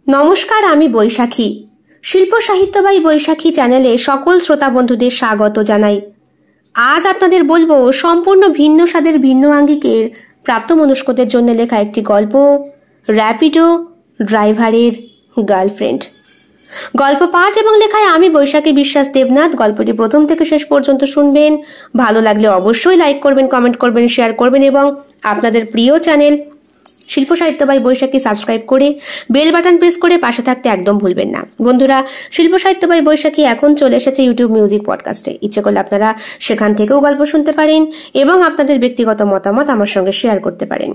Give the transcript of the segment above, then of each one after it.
নমস্কার, আমি বৈশাখী। শিল্প সাহিত্য বাই বৈশাখী চ্যানেলে সকল শ্রোতা বন্ধুদের স্বাগত জানাই। আজ আপনাদের বলবো সম্পূর্ণ ভিন্ন স্বাদের ভিন্ন আঙ্গিকের প্রাপ্তবয়স্কদের জন্য লেখা একটি গল্প, র্যাপিডো ড্রাইভারের গার্লফ্রেন্ড। গল্প পাঠ এবং লেখায় আমি বৈশাখী বিশ্বাস দেবনাথ। গল্পটি প্রথম থেকে শেষ পর্যন্ত শুনবেন। ভালো লাগলে অবশ্যই লাইক করবেন, কমেন্ট করবেন, শেয়ার করবেন এবং আপনাদের প্রিয় চ্যানেল শিল্প সাহিত্য বাই বৈশাখী সাবস্ক্রাইব করে বেল বাটন প্রেস করে পাশে থাকতে একদম ভুলবেন না। বন্ধুরা, শিল্প সাহিত্য বাই বৈশাখী এখন চলে এসেছে ইউটিউব মিউজিক পডকাস্টে। ইচ্ছে করলে আপনারা সেখান থেকেও গল্প শুনতে পারেন এবং আপনাদের ব্যক্তিগত মতামত আমার সঙ্গে শেয়ার করতে পারেন।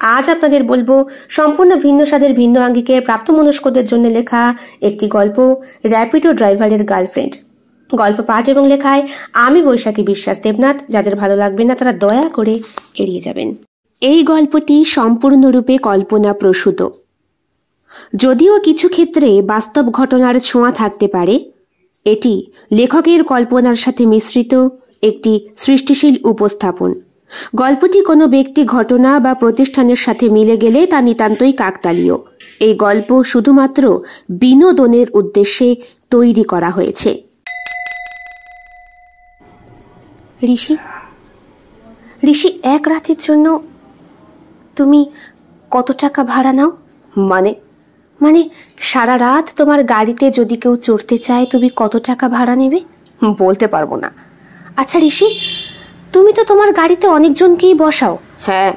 আজ আপনাদের বলবো সম্পূর্ণ ভিন্ন স্বাদের ভিন্ন আঙ্গিকের প্রাপ্তবয়স্কদের জন্য লেখা একটি গল্প, র্যাপিডো ড্রাইভারের গার্লফ্রেন্ড। গল্প পাঠ এবং লেখায় আমি বৈশাখী বিশ্বাস দেবনাথ। যাদের ভালো লাগবে না তারা দয়া করে এড়িয়ে যাবেন। এই গল্পটি সম্পূর্ণরূপে কল্পনা প্রসূত, যদিও কিছু ক্ষেত্রে বাস্তব ঘটনার ছোঁয়া থাকতে পারে। এটি লেখকের কল্পনার সাথে মিশ্রিত একটি সৃষ্টিশীল উপস্থাপন। গল্পটি কোনো ব্যক্তি, ঘটনা বা প্রতিষ্ঠানের সাথে মিলে গেলে তা নিতান্তই কাকতালীয়। এই গল্প শুধুমাত্র বিনোদনের উদ্দেশ্যে তৈরি করা হয়েছে। ঋষি, এক রাতের জন্য তুমি কত টাকা ভাড়া নাও? মানে সারা রাত তোমার গাড়িতে যদি কেউ চড়তে চায় তুমি কত টাকা ভাড়া নেবে? বলতে পারবো না। আচ্ছা ঋষি, তুমি তো তোমার গাড়িতে অনেকজনকেই বসাও। হ্যাঁ।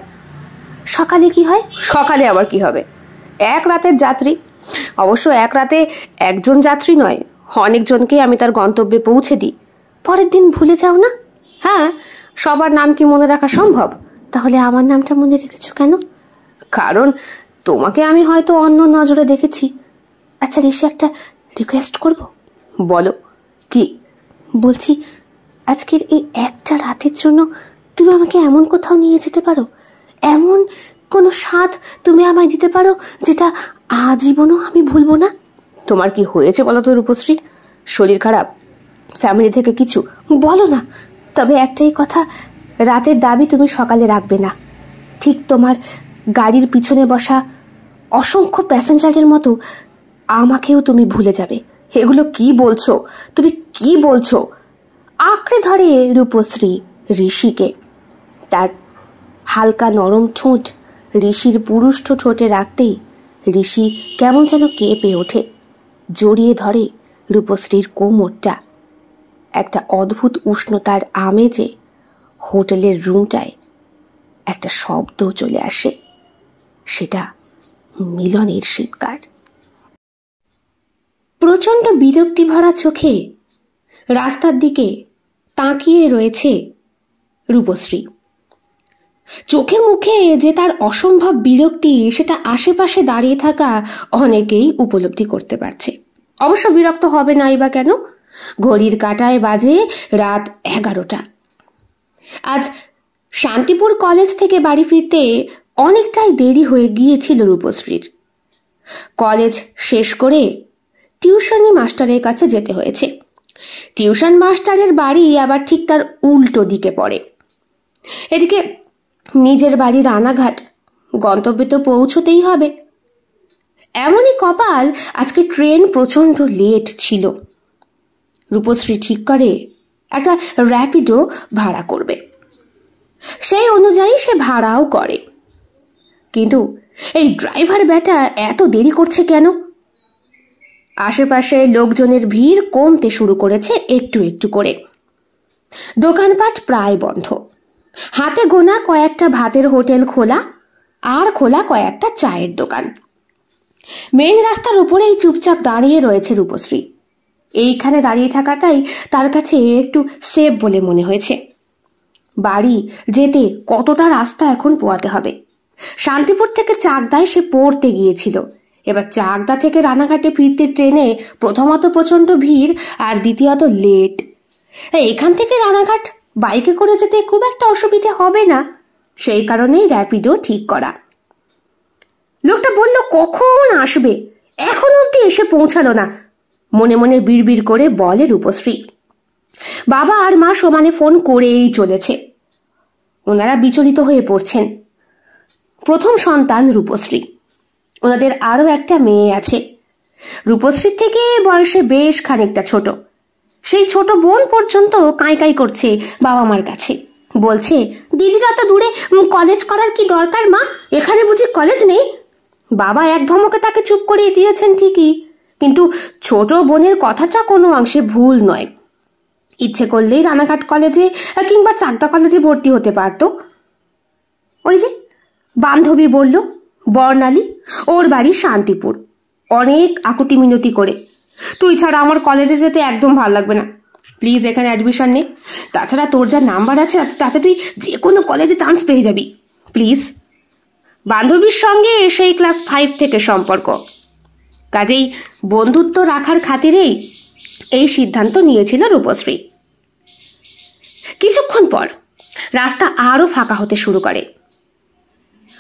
সকালে কি হয়? সকালে আবার কি হবে? এক রাতের যাত্রী, অবশ্য এক রাতে একজন যাত্রী নয়, অনেকজনকেই আমি তার গন্তব্যে পৌঁছে দিই। পরের দিন ভুলে যাও না? হ্যাঁ। সবার নাম কি মনে রাখা সম্ভব? তাহলে আমার নামটা মনে রেখেছো কেন? কারণ তোমাকে আমি হয়তো অন্য নজরে দেখেছি। আচ্ছা ঋষি, একটা রিকোয়েস্ট করব। বলো। কি? বলছি, আজকের এই একটা রাতের জন্য তুমি আমাকে এমন কোথাও নিয়ে যেতে পারো, এমন কোনো স্বাদ তুমি আমায় দিতে পারো যেটা আজীবনও আমি ভুলবো না। তোমার কি হয়েছে বলো তো রূপশ্রী? শরীর খারাপ? ফ্যামিলি থেকে কিছু? বলো না। তবে একটাই কথা, রাতের দাবি তুমি সকালে রাখবে না। ঠিক তোমার গাড়ির পিছনে বসা অসংখ্য প্যাসেঞ্জারের মতো আমাকেও তুমি ভুলে যাবে। এগুলো কি বলছো তুমি? কি বলছো? আঁকড়ে ধরে রূপশ্রী ঋষিকে। তার হালকা নরম ঠোঁট ঋষির পুরুষ্ঠ ঠোঁটে রাখতেই ঋষি কেমন যেন কেঁপে ওঠে। জড়িয়ে ধরে রূপশ্রীর কোমরটা। একটা অদ্ভুত উষ্ণতার আমেজে হোটেলের রুমটায় একটা শব্দ চলে আসে। সেটা মিলনের শীতকার। প্রচন্ড বিরক্তি ভরা চোখে রাস্তার দিকে তাকিয়ে রয়েছে রূপশ্রী। চোখে মুখে যে তার অসম্ভব বিরক্তি, সেটা আশেপাশে দাঁড়িয়ে থাকা অনেকেই উপলব্ধি করতে পারছে। অবশ্য বিরক্ত হবে নাই বা কেন? ঘড়ির কাঁটায় বাজে রাত 11টা। আজ শান্তিপুর কলেজ থেকে বাড়ি ফিরতে অনেকটাই দেরি হয়ে গিয়েছিল রূপশ্রীর। কলেজ শেষ করে টিউশনি মাস্টারের কাছে যেতে হয়েছে। টিউশন মাস্টারের বাড়ি আবার ঠিক তার উল্টো দিকে পড়ে। এদিকে নিজের বাড়ি রানাঘাট, গন্তব্যে তো পৌঁছতেই হবে। এমনই কপাল, আজকে ট্রেন প্রচন্ড লেট ছিল। রূপশ্রী ঠিক করে একটা র্যাপিডো ভাড়া করবে। সেই অনুযায়ী সে ভাড়াও করে। কিন্তু এই ড্রাইভার বেটা এত দেরি করছে কেন? আশেপাশে লোকজনের ভিড় কমতে শুরু করেছে একটু একটু করে। দোকানপাট প্রায় বন্ধ। হাতে গোনা কয়েকটা ভাতের হোটেল খোলা, আর খোলা কয়েকটা চায়ের দোকান। মেন রাস্তার উপরেই চুপচাপ দাঁড়িয়ে রয়েছে রূপশ্রী। এইখানে দাঁড়িয়ে থাকাটাই তার কাছে একটু সেফ বলে মনে হয়েছে। বাড়ি যেতে কতটা রাস্তা এখন পোয়াতে হবে? শান্তিপুর থেকে চাকদায় সে পড়তে গিয়েছিল। এবার চাকদা থেকে রানাঘাটে ফিরতে ট্রেনে প্রথমত প্রচন্ড ভিড়, আর দ্বিতীয়ত লেট। এখান থেকে রানাঘাট বাইকে করে যেতে খুব একটা অসুবিধে হবে না, সেই কারণেই র্যাপিডো ঠিক করা। লোকটা বলল কখন আসবে, এখন অব্দি এসে পৌঁছালো না। মনে মনে বিড়বিড় করে বলে রূপশ্রী। বাবা আর মা সমানে ফোন করেই চলেছে। ওনারা বিচলিত হয়ে পড়ছেন। প্রথম সন্তান রূপশ্রী। ওনাদের আরো একটা মেয়ে আছে, রূপশ্রীর থেকে বয়সে বেশ খানিকটা ছোট। সেই ছোট বোন পর্যন্ত কাঁই কাঁই করছে বাবা মার কাছে, বলছে দিদিরা তো দূরে কলেজ করার কি দরকার মা, এখানে বুঝি কলেজ নেই? বাবা এক ধমকে তাকে চুপ করিয়ে দিয়েছেন ঠিকই, কিন্তু ছোট বোনের কথাটা কোনো অংশে ভুল নয়। ইচ্ছে করলেই রানাঘাট কলেজে কিংবা চাকদা কলেজে ভর্তি হতে পারতো। ওই যে বান্ধবী বলল বর্ণালী, ওর বাড়ি শান্তিপুর। অনেক আকুতি মিনতি করে, তুই ছাড়া আমার কলেজে যেতে একদম ভালো লাগবে না, প্লিজ এখানে অ্যাডমিশন নে। তাছাড়া তোর যা নাম্বার আছে তাতে তুই যে কোনো কলেজে চান্স পেয়ে যাবি, প্লিজ। বান্ধবীর সঙ্গে সেই ক্লাস 5 থেকে সম্পর্ক, কাজেই বন্ধুত্ব রাখার খাতিরেই এই সিদ্ধান্ত নিয়েছিল রূপশ্রী। কিছুক্ষণ পর রাস্তা আরো ফাঁকা হতে শুরু করে।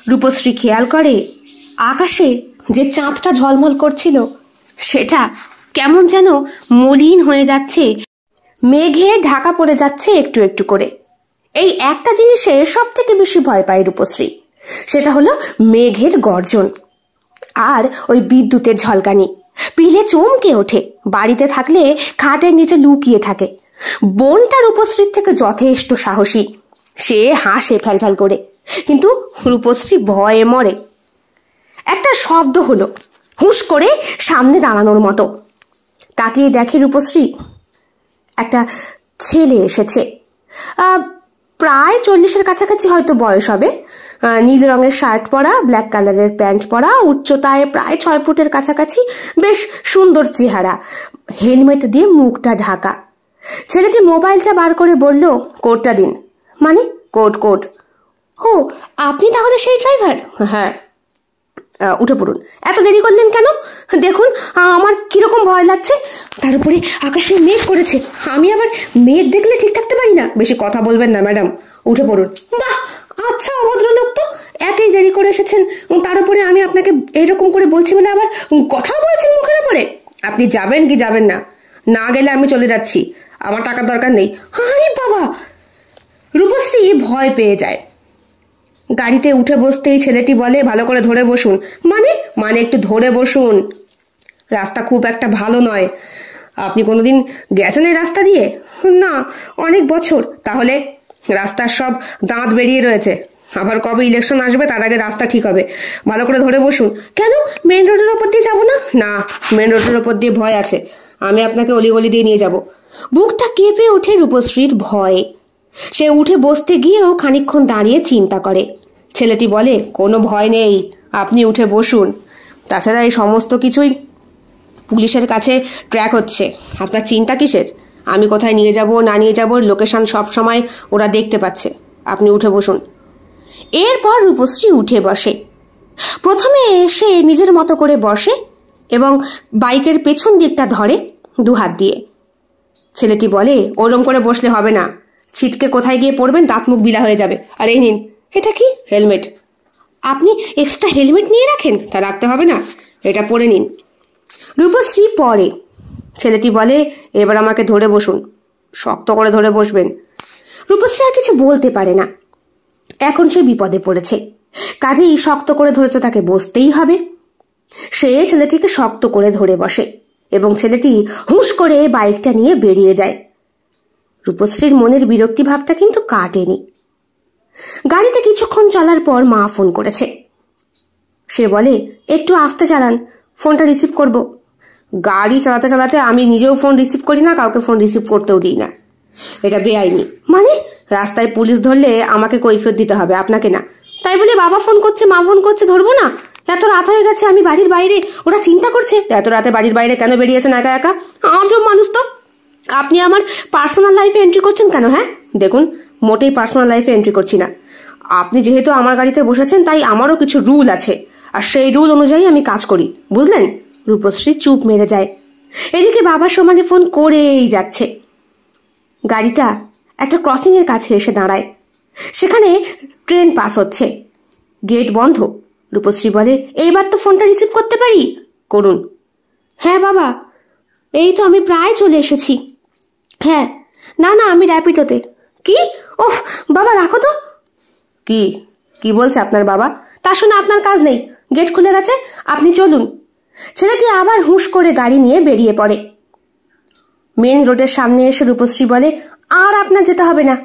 রূপশ্রী খেয়াল করে আকাশে যে চাঁদটা ঝলমল করছিল সেটা কেমন যেন মলিন হয়ে যাচ্ছে, মেঘে ঢাকা পড়ে যাচ্ছে একটু একটু করে। এই একটা জিনিসে সব থেকে বেশি ভয় পায় রূপশ্রী, সেটা হলো মেঘের গর্জন আর ওই বিদ্যুতের ঝলকানি। পিলে চমকে ওঠে, বাড়িতে থাকলে খাটের নিচে লুকিয়ে থাকে। বোনটা রূপশ্রীর থেকে যথেষ্ট সাহসী, সে হাসে ফ্যালফ্যাল করে, কিন্তু রূপশ্রী ভয়ে মরে। একটা শব্দ হলো, হুঁশ করে সামনে দাঁড়ানোর মতো। তাকিয়ে দেখে রূপশ্রী একটা ছেলে এসেছে। প্রায় 40-এর কাছাকাছি হয়তো বয়স হবে। নীল রঙের শার্ট পরা, ব্ল্যাক কালারের প্যান্ট পরা, উচ্চতায় প্রায় 6 ফুটের কাছাকাছি, বেশ সুন্দর চেহারা, হেলমেট দিয়ে মুখটা ঢাকা। ছেলেটি মোবাইলটা বার করে বলল, কোডটা দিন। মানে কোড? ও, আপনি তাহলে সেই ড্রাইভার? হ্যাঁ। উঠে পড়ুন। এত দেরি করলেন কেন? দেখুন আমার কিরকম ভয় লাগছে, তার উপরে আকাশে মেঘ করেছে, আমি আবার মেঘ দেখলে ঠিক থাকতে পারি না। বেশি কথা বলবেন না ম্যাডাম, উঠে পড়ুন। বাহ, আচ্ছা অভদ্রলোক তো, একেই দেরি করে এসেছেন, তার উপরে আমি আপনাকে এরকম করে বলছি বলে আবার কথা বলছেন মুখের উপরে। আপনি যাবেন কি যাবেন না? না গেলে আমি চলে যাচ্ছি, আমার টাকার দরকার নেই। আরে বাবা! রূপশ্রী ভয় পেয়ে যায়। গাড়িতে উঠে বসতেই ছেলেটি বলে, ভালো করে ধরে বসুন। মানে একটু ধরে বসুন, রাস্তা খুব একটা ভালো নয়। আপনি কোনোদিন গেছেন এই রাস্তা দিয়ে? না, অনেক বছর। তাহলে রাস্তার সব দাঁত বেরিয়ে রয়েছে, আবার কবে ইলেকশন আসবে তার আগে রাস্তা ঠিক হবে। ভালো করে ধরে বসুন। কেন, মেন রোডের ওপর দিয়ে যাবো না? না, মেন রোডের ওপর দিয়ে ভয় আছে, আমি আপনাকে অলিগলি দিয়ে নিয়ে যাব। বুকটা কেঁপে ওঠে রূপশ্রীর ভয়ে। সে উঠে বসতে গিয়েও খানিকক্ষণ দাঁড়িয়ে চিন্তা করে। ছেলেটি বলে, কোনো ভয় নেই, আপনি উঠে বসুন। তাছাড়া এই সমস্ত কিছুই পুলিশের কাছে ট্র্যাক হচ্ছে, আপনার চিন্তা কিসের? আমি কোথায় নিয়ে যাব না নিয়ে যাব লোকেশন সব সময় ওরা দেখতে পাচ্ছে, আপনি উঠে বসুন। এরপর রূপশ্রী উঠে বসে। প্রথমে সে নিজের মতো করে বসে এবং বাইকের পেছন দিকটা ধরে 2 হাত দিয়ে। ছেলেটি বলে, ওরম করে বসলে হবে না, ছিটকে কোথায় গিয়ে পড়বেন, দাঁত মুখ বিলা হয়ে যাবে। আর এই নিন। এটা কি? হেলমেট। আপনি এক্সট্রা হেলমেট নিয়ে রাখেন? তা রাখতে হবে না, এটা পরে নিন। রূপশ্রী পরে। ছেলেটি বলে, এবার আমাকে ধরে বসুন, শক্ত করে ধরে বসবেন। রূপশ্রী আর কিছু বলতে পারে না, এখন সে বিপদে পড়েছে, কাজেই শক্ত করে ধরে তো তাকে বসতেই হবে। সে ছেলেটিকে শক্ত করে ধরে বসে এবং ছেলেটি হুঁশ করে বাইকটা নিয়ে বেরিয়ে যায়। রূপশ্রীর মনের বিরক্তি ভাবটা কিন্তু কাটেনি। গাড়িতে কিছুক্ষণ চলার পর মা ফোন করেছে। সে বলে, একটু আস্তে চালান, ফোনটা রিসিভ করব। গাড়ি চালাতে চালাতে আমি নিজেও ফোন রিসিভ করি না, কাউকে ফোন রিসিভ করতেও দিই না, এটা বেআইনি। মানে রাস্তায় পুলিশ ধরলে আমাকে কৈফিয়ত দিতে হবে, আপনাকে না। তাই বলে বাবা ফোন করছে, মা ফোন করছে, ধরবো না? এত রাত হয়ে গেছে, আমি বাড়ির বাইরে, ওরা চিন্তা করছে এত রাতে বাড়ির বাইরে কেন বেরিয়েছেন একা একা। আজব মানুষ তো। আপনি আমার পার্সোনাল লাইফে এন্ট্রি করছেন কেন? হ্যাঁ দেখুন, মোটেই পার্সোনাল লাইফে এন্ট্রি করছি না। আপনি যেহেতু আমার গাড়িতে বসেছেন তাই আমারও কিছু রুল আছে, আর সেই রুল অনুযায়ী আমি কাজ করি, বুঝলেন? রূপশ্রী চুপ মেরে যায়। এদিকে বাবার সমানে ফোন করেই যাচ্ছে। গাড়িটা একটা ক্রসিং এর কাছে এসে দাঁড়ায়। সেখানে ট্রেন পাস হচ্ছে, গেট বন্ধ। রূপশ্রী বলে, এইবার তো ফোনটা রিসিভ করতে পারি? করুন। হ্যাঁ বাবা, এই তো আমি প্রায় চলে এসেছি। হ্যাঁ, না আমি র্যাপিডোতে। কি? ওহ বাবা, রাখো তো। কি বলছে আপনার বাবা? তা শুনে আপনার কাজ নেই, গেট খুলে গেছে, আপনি চলুন। ছেলেটি আবার হুঁশ করে গাড়ি নিয়ে বেরিয়ে পড়ে। মেন রোডের সামনে এসে রূপশ্রী বলে, আর আপনার যেতে হবে না।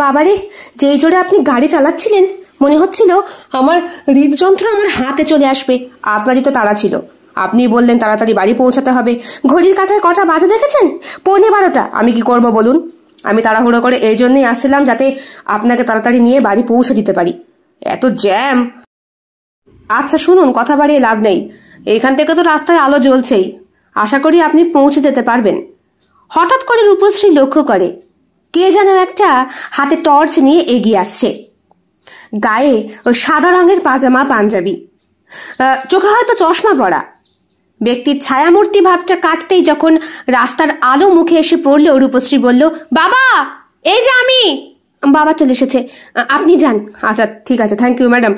বাবারে, যেই জোরে আপনি গাড়ি চালাচ্ছিলেন মনে হচ্ছিল আমার হৃদযন্ত্র আমার হাতে চলে আসবে। আপনারই তো তাড়া ছিল, আপনি বললেন তাড়াতাড়ি বাড়ি পৌঁছাতে হবে। ঘড়ির কাঁটায় কটা বাজে দেখেছেন? 11:15। আমি কি করব বলুন? আমি তাড়াহুড়ো করে এই জন্যই আসছিলাম যাতে আপনাকে তাড়াতাড়ি নিয়ে বাড়ি পৌঁছে দিতে পারি। এত জ্যাম। আচ্ছা শুনুন, কথা বাড়িয়ে লাভ নেই। এখান থেকে তো রাস্তায় আলো জ্বলছেই, আশা করি আপনি পৌঁছে যেতে পারবেন। হঠাৎ করে রূপশ্রী লক্ষ্য করে কে যেন একটা হাতে টর্চ নিয়ে এগিয়ে আসছে। গায়ে ওই সাদা রঙের পাজামা পাঞ্জাবি, চোখে হয়তো চশমা পরা। ব্যক্তির ছায়ামূর্তি ভাবটা কাটতেই যখন রাস্তার আলো মুখে এসে পড়ল, রূপশ্রী বলল, বাবা, এই যে আমি। বাবা চলে এসেছে, আপনি যান। আচ্ছা ঠিক আছে, থ্যাংক ইউ ম্যাডাম।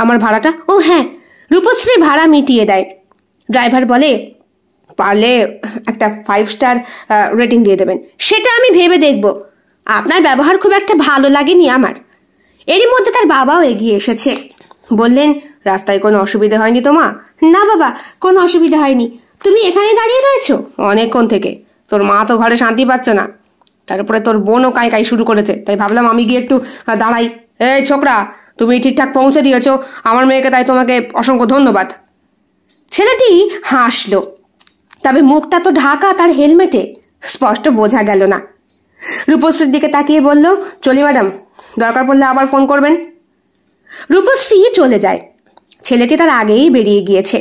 আমার ভাড়াটা? ও হ্যাঁ। রূপশ্রী ভাড়া মিটিয়ে দেয়। ড্রাইভার বলে, পারলে একটা 5 স্টার রেটিং দিয়ে দেবেন। সেটা আমি ভেবে দেখব। আপনার ব্যবহার খুব একটা ভালো লাগেনি আমার। এরই মধ্যে তার বাবাও এগিয়ে এসেছে। বললেন, রাস্তায় কোনো অসুবিধা হয়নি তো মা? না বাবা, কোনো অসুবিধা হয়নি। তুমি এখানে দাঁড়িয়ে রয়েছো অনেকক্ষণ থেকে। তোর মা তো ঘরে শান্তি পাচ্ছে না, তারপরে তোর বোনও কাই শুরু করেছে, তাই ভাবলাম আমি গিয়ে একটু দাঁড়াই। এই ছোকরা, তুমি ঠিকঠাক পৌঁছে দিয়েছো আমার মেয়েকে, তাই তোমাকে অসংখ্য ধন্যবাদ। ছেলেটি হাসলো, তবে মুখটা তো ঢাকা তার হেলমেটে, স্পষ্ট বোঝা গেল না। রূপশ্রীর দিকে তাকিয়ে বলল, চলি ম্যাডাম, দরকার পড়লে আবার ফোন করবেন। রূপশ্রী চলে যায়। ছেলেটি তার আগেই বেরিয়ে গিয়েছে।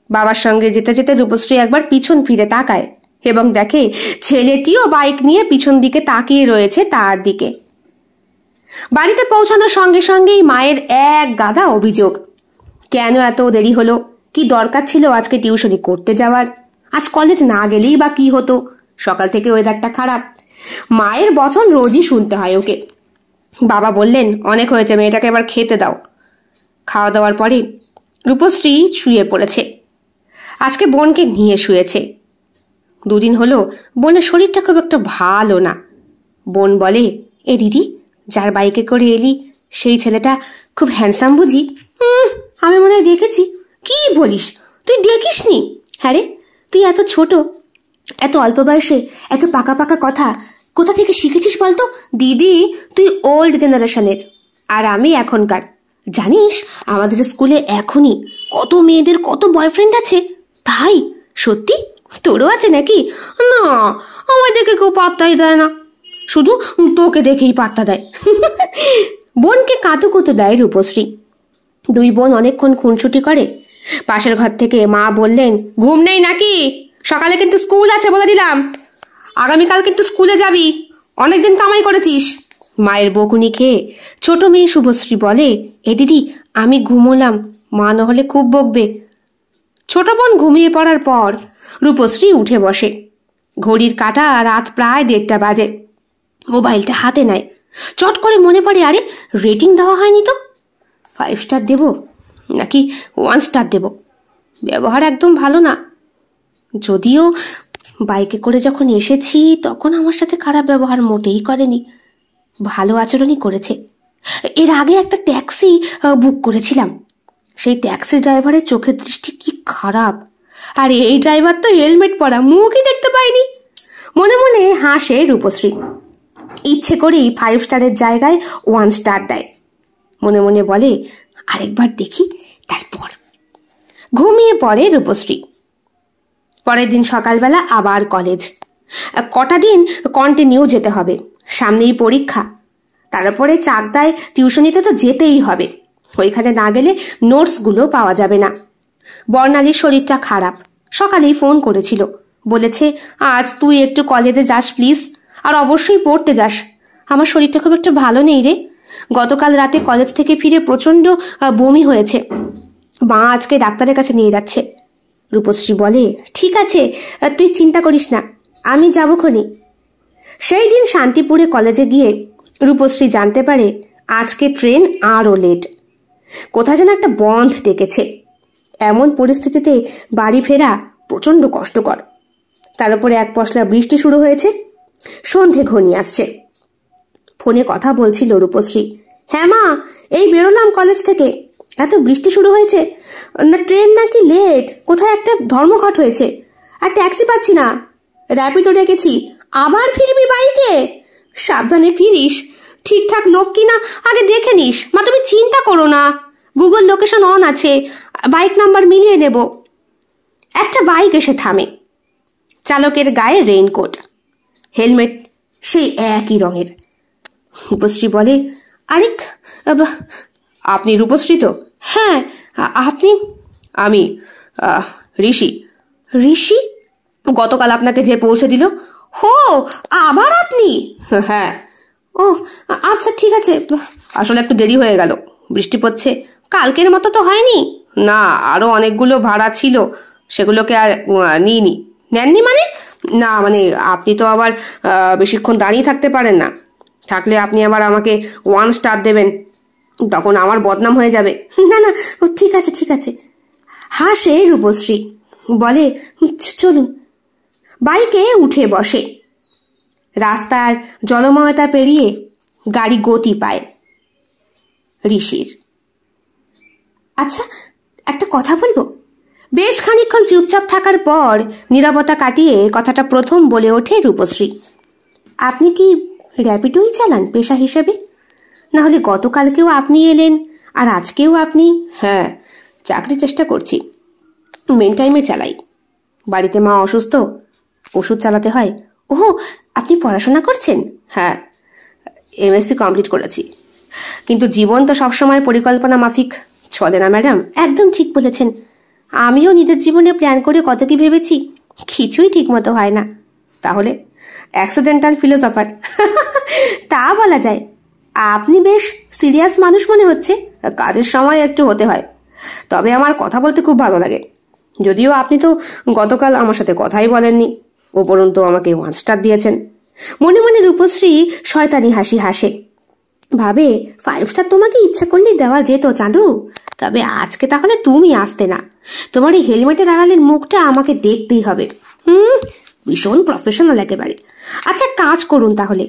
বাবার সঙ্গে যেতে যেতে রূপশ্রী একবার পিছন ফিরে তাকায় এবং দেখে ছেলেটিও বাইক নিয়ে পিছন দিকে তাকিয়ে রয়েছে তার দিকে। বাড়িতে পৌঁছানোর সঙ্গে সঙ্গেই মায়ের এক গাদা অভিযোগ। কেন এত দেরি হলো? কি দরকার ছিল আজকে টিউশনি করতে যাওয়ার? আজ কলেজ না গেলেই বা কি হতো? সকাল থেকে ওয়েদারটা খারাপ। মায়ের বচন রোজই শুনতে হয় ওকে। বাবা বললেন, অনেক হয়েছে, মেয়েটাকে এবার খেতে দাও। খাওয়া দাওয়ার পরে রূপশ্রী শুয়ে পড়েছে। আজকে বোনকে নিয়ে শুয়েছে। 2 দিন হলো বোনের শরীরটা খুব একটা ভালো না। বোন বলে, এ দিদি, যার বাইকে করে এলি সেই ছেলেটা খুব হ্যান্ডসাম বুঝি? আমি মনে হয় দেখেছি। কি বলিস, তুই দেখিসনি? হ্যাঁ রে, তুই এত ছোট, এত অল্প বয়সে এত পাকা পাকা কথা কোথা থেকে শিখেছিস বলতো? দিদি, তুই ওল্ড জেনারেশনের আর আমি এখনকার। জানিস, আমাদের স্কুলে এখনই কত মেয়েদের কত বয়ফ্রেন্ড আছে। তাই? সত্যি? তোরও আছে নাকি? না, আমার দেখে কেউ পাত্তাই দেয় না, শুধু তোকে দেখেই পাত্তা দেয়। বোনকে কাতুকুতু দেয় রূপশ্রী। 2 বোন অনেকক্ষণ খুনসুটি করে। পাশের ঘর থেকে মা বললেন, ঘুম নেই নাকি? সকালে কিন্তু স্কুল আছে বলে দিলাম। আগামীকাল কিন্তু স্কুলে যাবি, অনেকদিন কামাই করেছিস। মায়ের বকুনি খেয়ে ছোট মেয়ে শুভশ্রী বলে, এ দিদি, আমি ঘুমোলাম, মা নহলে খুব বকবে। ছোট বোন ঘুমিয়ে পড়ার পর রূপশ্রী উঠে বসে। ঘড়ির কাঁটা রাত প্রায় 1:30 বাজে। মোবাইলটা হাতে নেয়। চট করে মনে পড়ে, আরে রেটিং দেওয়া হয়নি তো। 5 স্টার দেব নাকি 1 স্টার দেব? ব্যবহার একদম ভালো না। যদিও বাইকে করে যখন এসেছি তখন আমার সাথে খারাপ ব্যবহার মোটেই করেনি, ভালো আচরণই করেছে। এর আগে একটা ট্যাক্সি বুক করেছিলাম, সেই ট্যাক্সি ড্রাইভারের চোখের দৃষ্টি কি খারাপ। আর এই ড্রাইভার তো হেলমেট পরা, মুখই দেখতে পাইনি। মনে মনে হাসে রূপশ্রী। ইচ্ছে করেই 5 স্টারের জায়গায় 1 স্টার দেয়। মনে মনে বলে, আরেকবার দেখি, তারপর। ঘুমিয়ে পড়ে রূপশ্রী। পরের দিন সকালবেলা আবার কলেজ। কটা দিন কন্টিনিউ যেতে হবে, সামনেই পরীক্ষা। তারপরে চাকদায় টিউশনিতে তো যেতেই হবে, ওইখানে না গেলে নোটসগুলো পাওয়া যাবে না। বর্ণালীর শরীরটা খারাপ, সকালেই ফোন করেছিল, বলেছে আজ তুই একটু কলেজে যাস প্লিজ, আর অবশ্যই পড়তে যাস। আমার শরীরটা খুব একটা ভালো নেই রে। গতকাল রাতে কলেজ থেকে ফিরে প্রচণ্ড বমি হয়েছে, মা আজকে ডাক্তারের কাছে নিয়ে যাচ্ছে। রূপশ্রী বলে, ঠিক আছে, তুই চিন্তা করিস না, আমি যাবো খনি। সেই দিন শান্তিপুরে কলেজে গিয়ে রূপশ্রী জানতে পারে আজকে ট্রেন আরও লেট। কোথায় যেন একটা বন্ধ ডেকেছে। এমন পরিস্থিতিতে বাড়ি ফেরা প্রচণ্ড কষ্টকর। তার উপরে এক পশলা বৃষ্টি শুরু হয়েছে। সন্ধে ঘনিয়ে আসছে। ফোনে কথা বলছিল রূপশ্রী। হ্যাঁ মা, এই বেরোলাম কলেজ থেকে, এত বৃষ্টি শুরু হয়েছে, না ট্রেন নাকি লেট, কোথায় একটা ধর্মঘট হয়েছে, আর ট্যাক্সি পাচ্ছি না, র্যাপিডো ডেকেছি। আবার ফিরবি বাইকে? সাবধানে ফিরিস, ঠিকঠাক লোক কিনা আগে দেখে নিস। মা তুমি চিন্তা করো না, গুগল লোকেশন অন আছে, বাইক নাম্বার মিলিয়ে নেব। একটা বাইক এসে থামে, চালকের গায়ে রেইনকোট, হেলমেট সেই একই রঙের। রূপশ্রী বলে, আরে আপনি রূপশ্রী তো? হ্যাঁ, আপনি? আমি ঋষি। ঋষি? গতকাল আপনাকে যে পৌঁছে দিল? হো, আবার আপনি? হ্যাঁ। ও আচ্ছা ঠিক আছে, আসলে একটু দেরি হয়ে গেল, বৃষ্টি পড়ছে। কালকের মতো তো হয়নি? না, আরো অনেকগুলো ভাড়া ছিল, সেগুলোকে আর নিইনি। নেননি মানে? না মানে আপনি তো আবার বেশিক্ষণ দাঁড়িয়ে থাকতে পারেন না, থাকলে আপনি আবার আমাকে 1 স্টার দেবেন, তখন আমার বদনাম হয়ে যাবে। না না, ঠিক আছে ঠিক আছে। হাসে রূপশ্রী, বলে, চলুন। বাইকে উঠে বসে। রাস্তার জলময়তা পেরিয়ে গাড়ি গতি পায় ঋষির। আচ্ছা একটা কথা বলবো? বেশ খানিকক্ষণ চুপচাপ থাকার পর নীরবতা কাটিয়ে কথাটা প্রথম বলে ওঠে রূপশ্রী। আপনি কি র্যাপিডোই চালান পেশা হিসেবে? না হলে গতকালকেও আপনি এলেন আর আজকেও আপনি? হ্যাঁ, চাকরির চেষ্টা করছি, মেন টাইমে চালাই। বাড়িতে মা অসুস্থ, ওষুধ চালাতে হয়। ওহো, আপনি পড়াশোনা করছেন? হ্যাঁ, এমএসসি কমপ্লিট করেছি, কিন্তু জীবন তো সবসময় পরিকল্পনা মাফিক চলে না ম্যাডাম। একদম ঠিক বলেছেন, আমিও নিজের জীবনে প্ল্যান করে কত কি ভেবেছি, কিছুই ঠিক মতো হয় না। তাহলে অ্যাক্সিডেন্টাল ফিলোসফার তা বলা যায়। আপনি বেশ সিরিয়াস মানুষ মনে হচ্ছে, কাজের সময় একটু হতে হয়। তবে আমার কথা বলতে খুব ভালো লাগে, যদিও আপনি তো গতকাল আমার সাথে কথাই বলেননি, উপরন্তু আমাকে 1 স্টার দিয়েছেন। মনে মনে রূপশ্রী শয়তানি হাসি হাসে, ভাবে 5 স্টার তোমাকে ইচ্ছা করলেই দেওয়া যেত চাঁদু, তবে আজকে তাহলে তুমি আসতে না, তোমার এই হেলমেটের আড়ালের মুখটা আমাকে দেখতেই হবে। ভীষণ প্রফেশনাল একেবারে। আচ্ছা কাজ করুন তাহলে,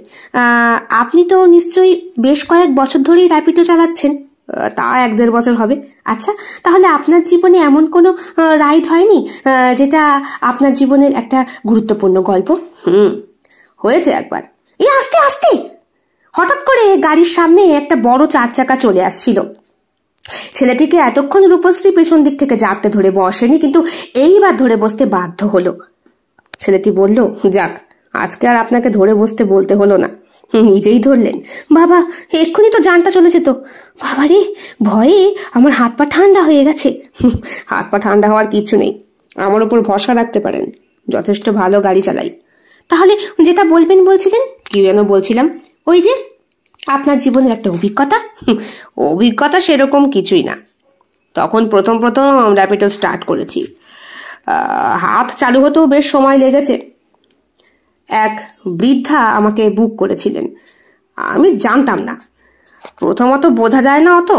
আপনি তো নিশ্চয়ই বেশ কয়েক বছর ধরেই র্যাপিডো চালাচ্ছেন? তা 1-1.5 বছর হবে। আচ্ছা তাহলে আপনার জীবনে এমন কোনো রাইড হয়নি যেটা আপনার জীবনের একটা গুরুত্বপূর্ণ গল্প? হয়েছে একবার। আস্তে আস্তে। হঠাৎ করে গাড়ির সামনে একটা বড় 4 চাকা চলে আসছিল। ছেলেটিকে এতক্ষণ রূপশ্রী পেছন দিক থেকে জাপটে ধরে বসেনি, কিন্তু এইবার ধরে বসতে বাধ্য হলো। ছেলেটি বলল, যাক, আজকে আর আপনাকে ধরে বসতে বলতে হলো না, নিজেই ধরলেন। বাবা, এক্ষুনি তো জানটা চলে যেত। বাবারে, ভয়ে আমার হাত পা ঠান্ডা হয়ে গেছে। হাত পা ঠান্ডা হওয়ার কিছু নেই, আমার উপর ভরসা রাখতে পারেন, যথেষ্ট ভালো গাড়ি চালাই। তাহলে যেটা বলবেন বলছিলেন? কি যেন বলছিলাম? ওই যে আপনার জীবনের একটা অভিজ্ঞতা। অভিজ্ঞতা সেরকম কিছুই না, তখন প্রথম র্যাপিডো স্টার্ট করেছি, হাত চালু হতেও বেশ সময় লেগেছে। এক বৃদ্ধা আমাকে বুক করেছিলেন, আমি জানতাম না, প্রথমত বোঝা যায় না অত।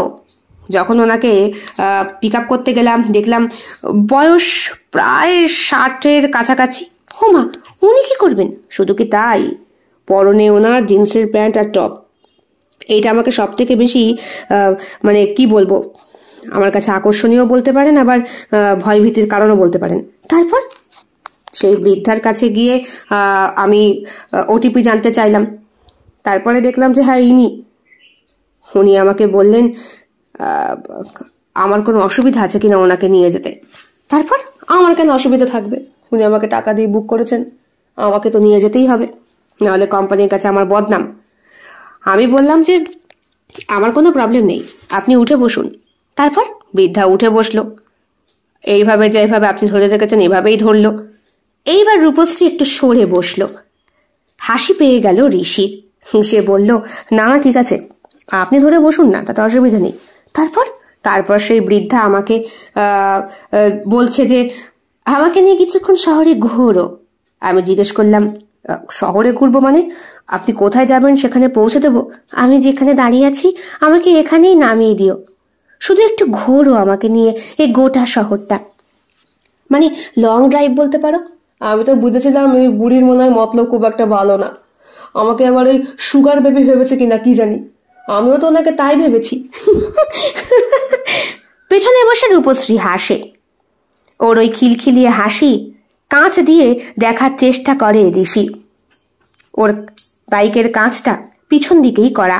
যখন ওনাকে পিক আপ করতে গেলাম, দেখলাম বয়স প্রায় 60-এর কাছাকাছি। হোমা, উনি কি করবেন? শুধু কি তাই, পরনে ওনার জিন্সের প্যান্ট আর টপ। এইটা আমাকে সব থেকে বেশি মানে কি বলবো, আমার কাছে আকর্ষণীয় বলতে পারেন, আবার ভয়ভীতির কারণও বলতে পারেন। তারপর সেই বৃদ্ধার কাছে গিয়ে আমি ওটিপি জানতে চাইলাম। তারপরে দেখলাম যে হ্যাঁ ইনি। উনি আমাকে বললেন আমার কোনো অসুবিধা আছে কিনা ওনাকে নিয়ে যেতে। তারপর আমার কেন অসুবিধা থাকবে, উনি আমাকে টাকা দিয়ে বুক করেছেন, আমাকে তো নিয়ে যেতেই হবে, নাহলে কোম্পানির কাছে আমার বদনাম। আমি বললাম যে আমার কোনো প্রবলেম নেই, আপনি উঠে বসুন। তারপর বৃদ্ধা উঠে বসলো, এইভাবে যেভাবে আপনি ধরে রেখেছেন এভাবেই ধরলো। এইবার রূপশ্রী একটু সরে বসলো। হাসি পেয়ে গেল ঋষির। সে বলল, না না ঠিক আছে, আপনি ধরে বসুন না, তাতে অসুবিধা নেই। তারপর সেই বৃদ্ধা আমাকে বলছে যে আমাকে নিয়ে কিছুক্ষণ শহরে ঘোরো। আমি জিজ্ঞেস করলাম, শহরে ঘুরবো মানে? আপনি কোথায় যাবেন সেখানে পৌঁছে দেবো? আমি যেখানে দাঁড়িয়ে আছি আমাকে এখানেই নামিয়ে দিও, শুধু একটু ঘোরো আমাকে নিয়ে এই গোটা শহরটা। মানে লং ড্রাইভ বলতে পারো। আমি তো বুঝেছিলাম এই বুড়ির মনে হয় মতলব খুব একটা ভালো না, আমাকে আবার ওই সুগার বেবি ভেবেছে কিনা কি জানি, আমিও তো ওনাকে তাই ভেবেছি। পেছনে বসে রূপশ্রী হাসে। ওর ওই খিলখিলিয়ে হাসি কাঁচ দিয়ে দেখার চেষ্টা করে ঋষি। ওর বাইকের কাঁচটা পিছন দিকেই করা,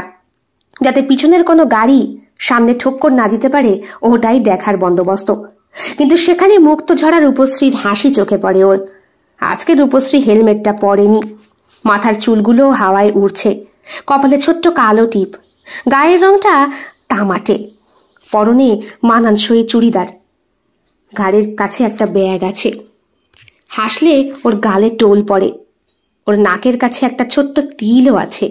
যাতে পিছনের কোনো গাড়ি সামনে ঠক্কর না দিতে পারে ওটাই দেখার বন্দোবস্ত। কিন্তু সেখানে মুক্ত ঝরা রূপশ্রীর হাসি চোখে পড়ে ওর। আজকে রূপশ্রী হেলমেটটা পরেনি, মাথার চুলগুলো হাওয়ায় উড়ছে, কপালে ছোট্ট কালো টিপ, গায়ের রংটা তামাটে, পরনে মানানসই চুড়িদার, ঘাড়ের কাছে একটা ব্যাগ আছে। হাসলে ওর গালে টোল পড়ে, ওর নাকের কাছে একটা ছোট্ট তিলও আছে।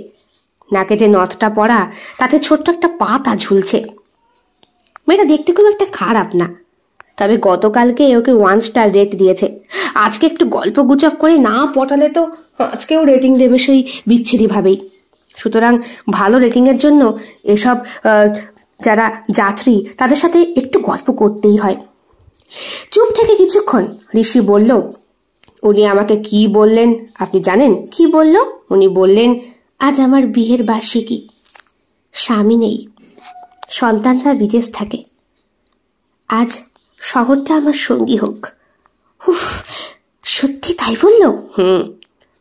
নাকে যে নথটা পড়া তাতে ছোট্ট একটা পাতা ঝুলছে। মেয়েটা দেখতে খুব একটা খারাপ না, তবে গতকালকে ওকে 1 স্টার রেট দিয়েছে। আজকে একটু গল্প গুজব করে না পটালে তো আজকেও রেটিং দেবে সেই বিচ্ছিরিভাবেই। সুতরাং ভালো রেটিংয়ের জন্য এসব যারা যাত্রী তাদের সাথে একটু গল্প করতেই হয়। চুপ থেকে কিছুক্ষণ ঋষি বলল, উনি আমাকে কি বললেন আপনি জানেন? কি বলল? উনি বললেন, আজ আমার বিয়ের বার্ষিকী, স্বামী নেই, সন্তানরা বিদেশ থাকে, আজ শহরটা আমার সঙ্গী হোক। উফ, সত্যি তাই বলল?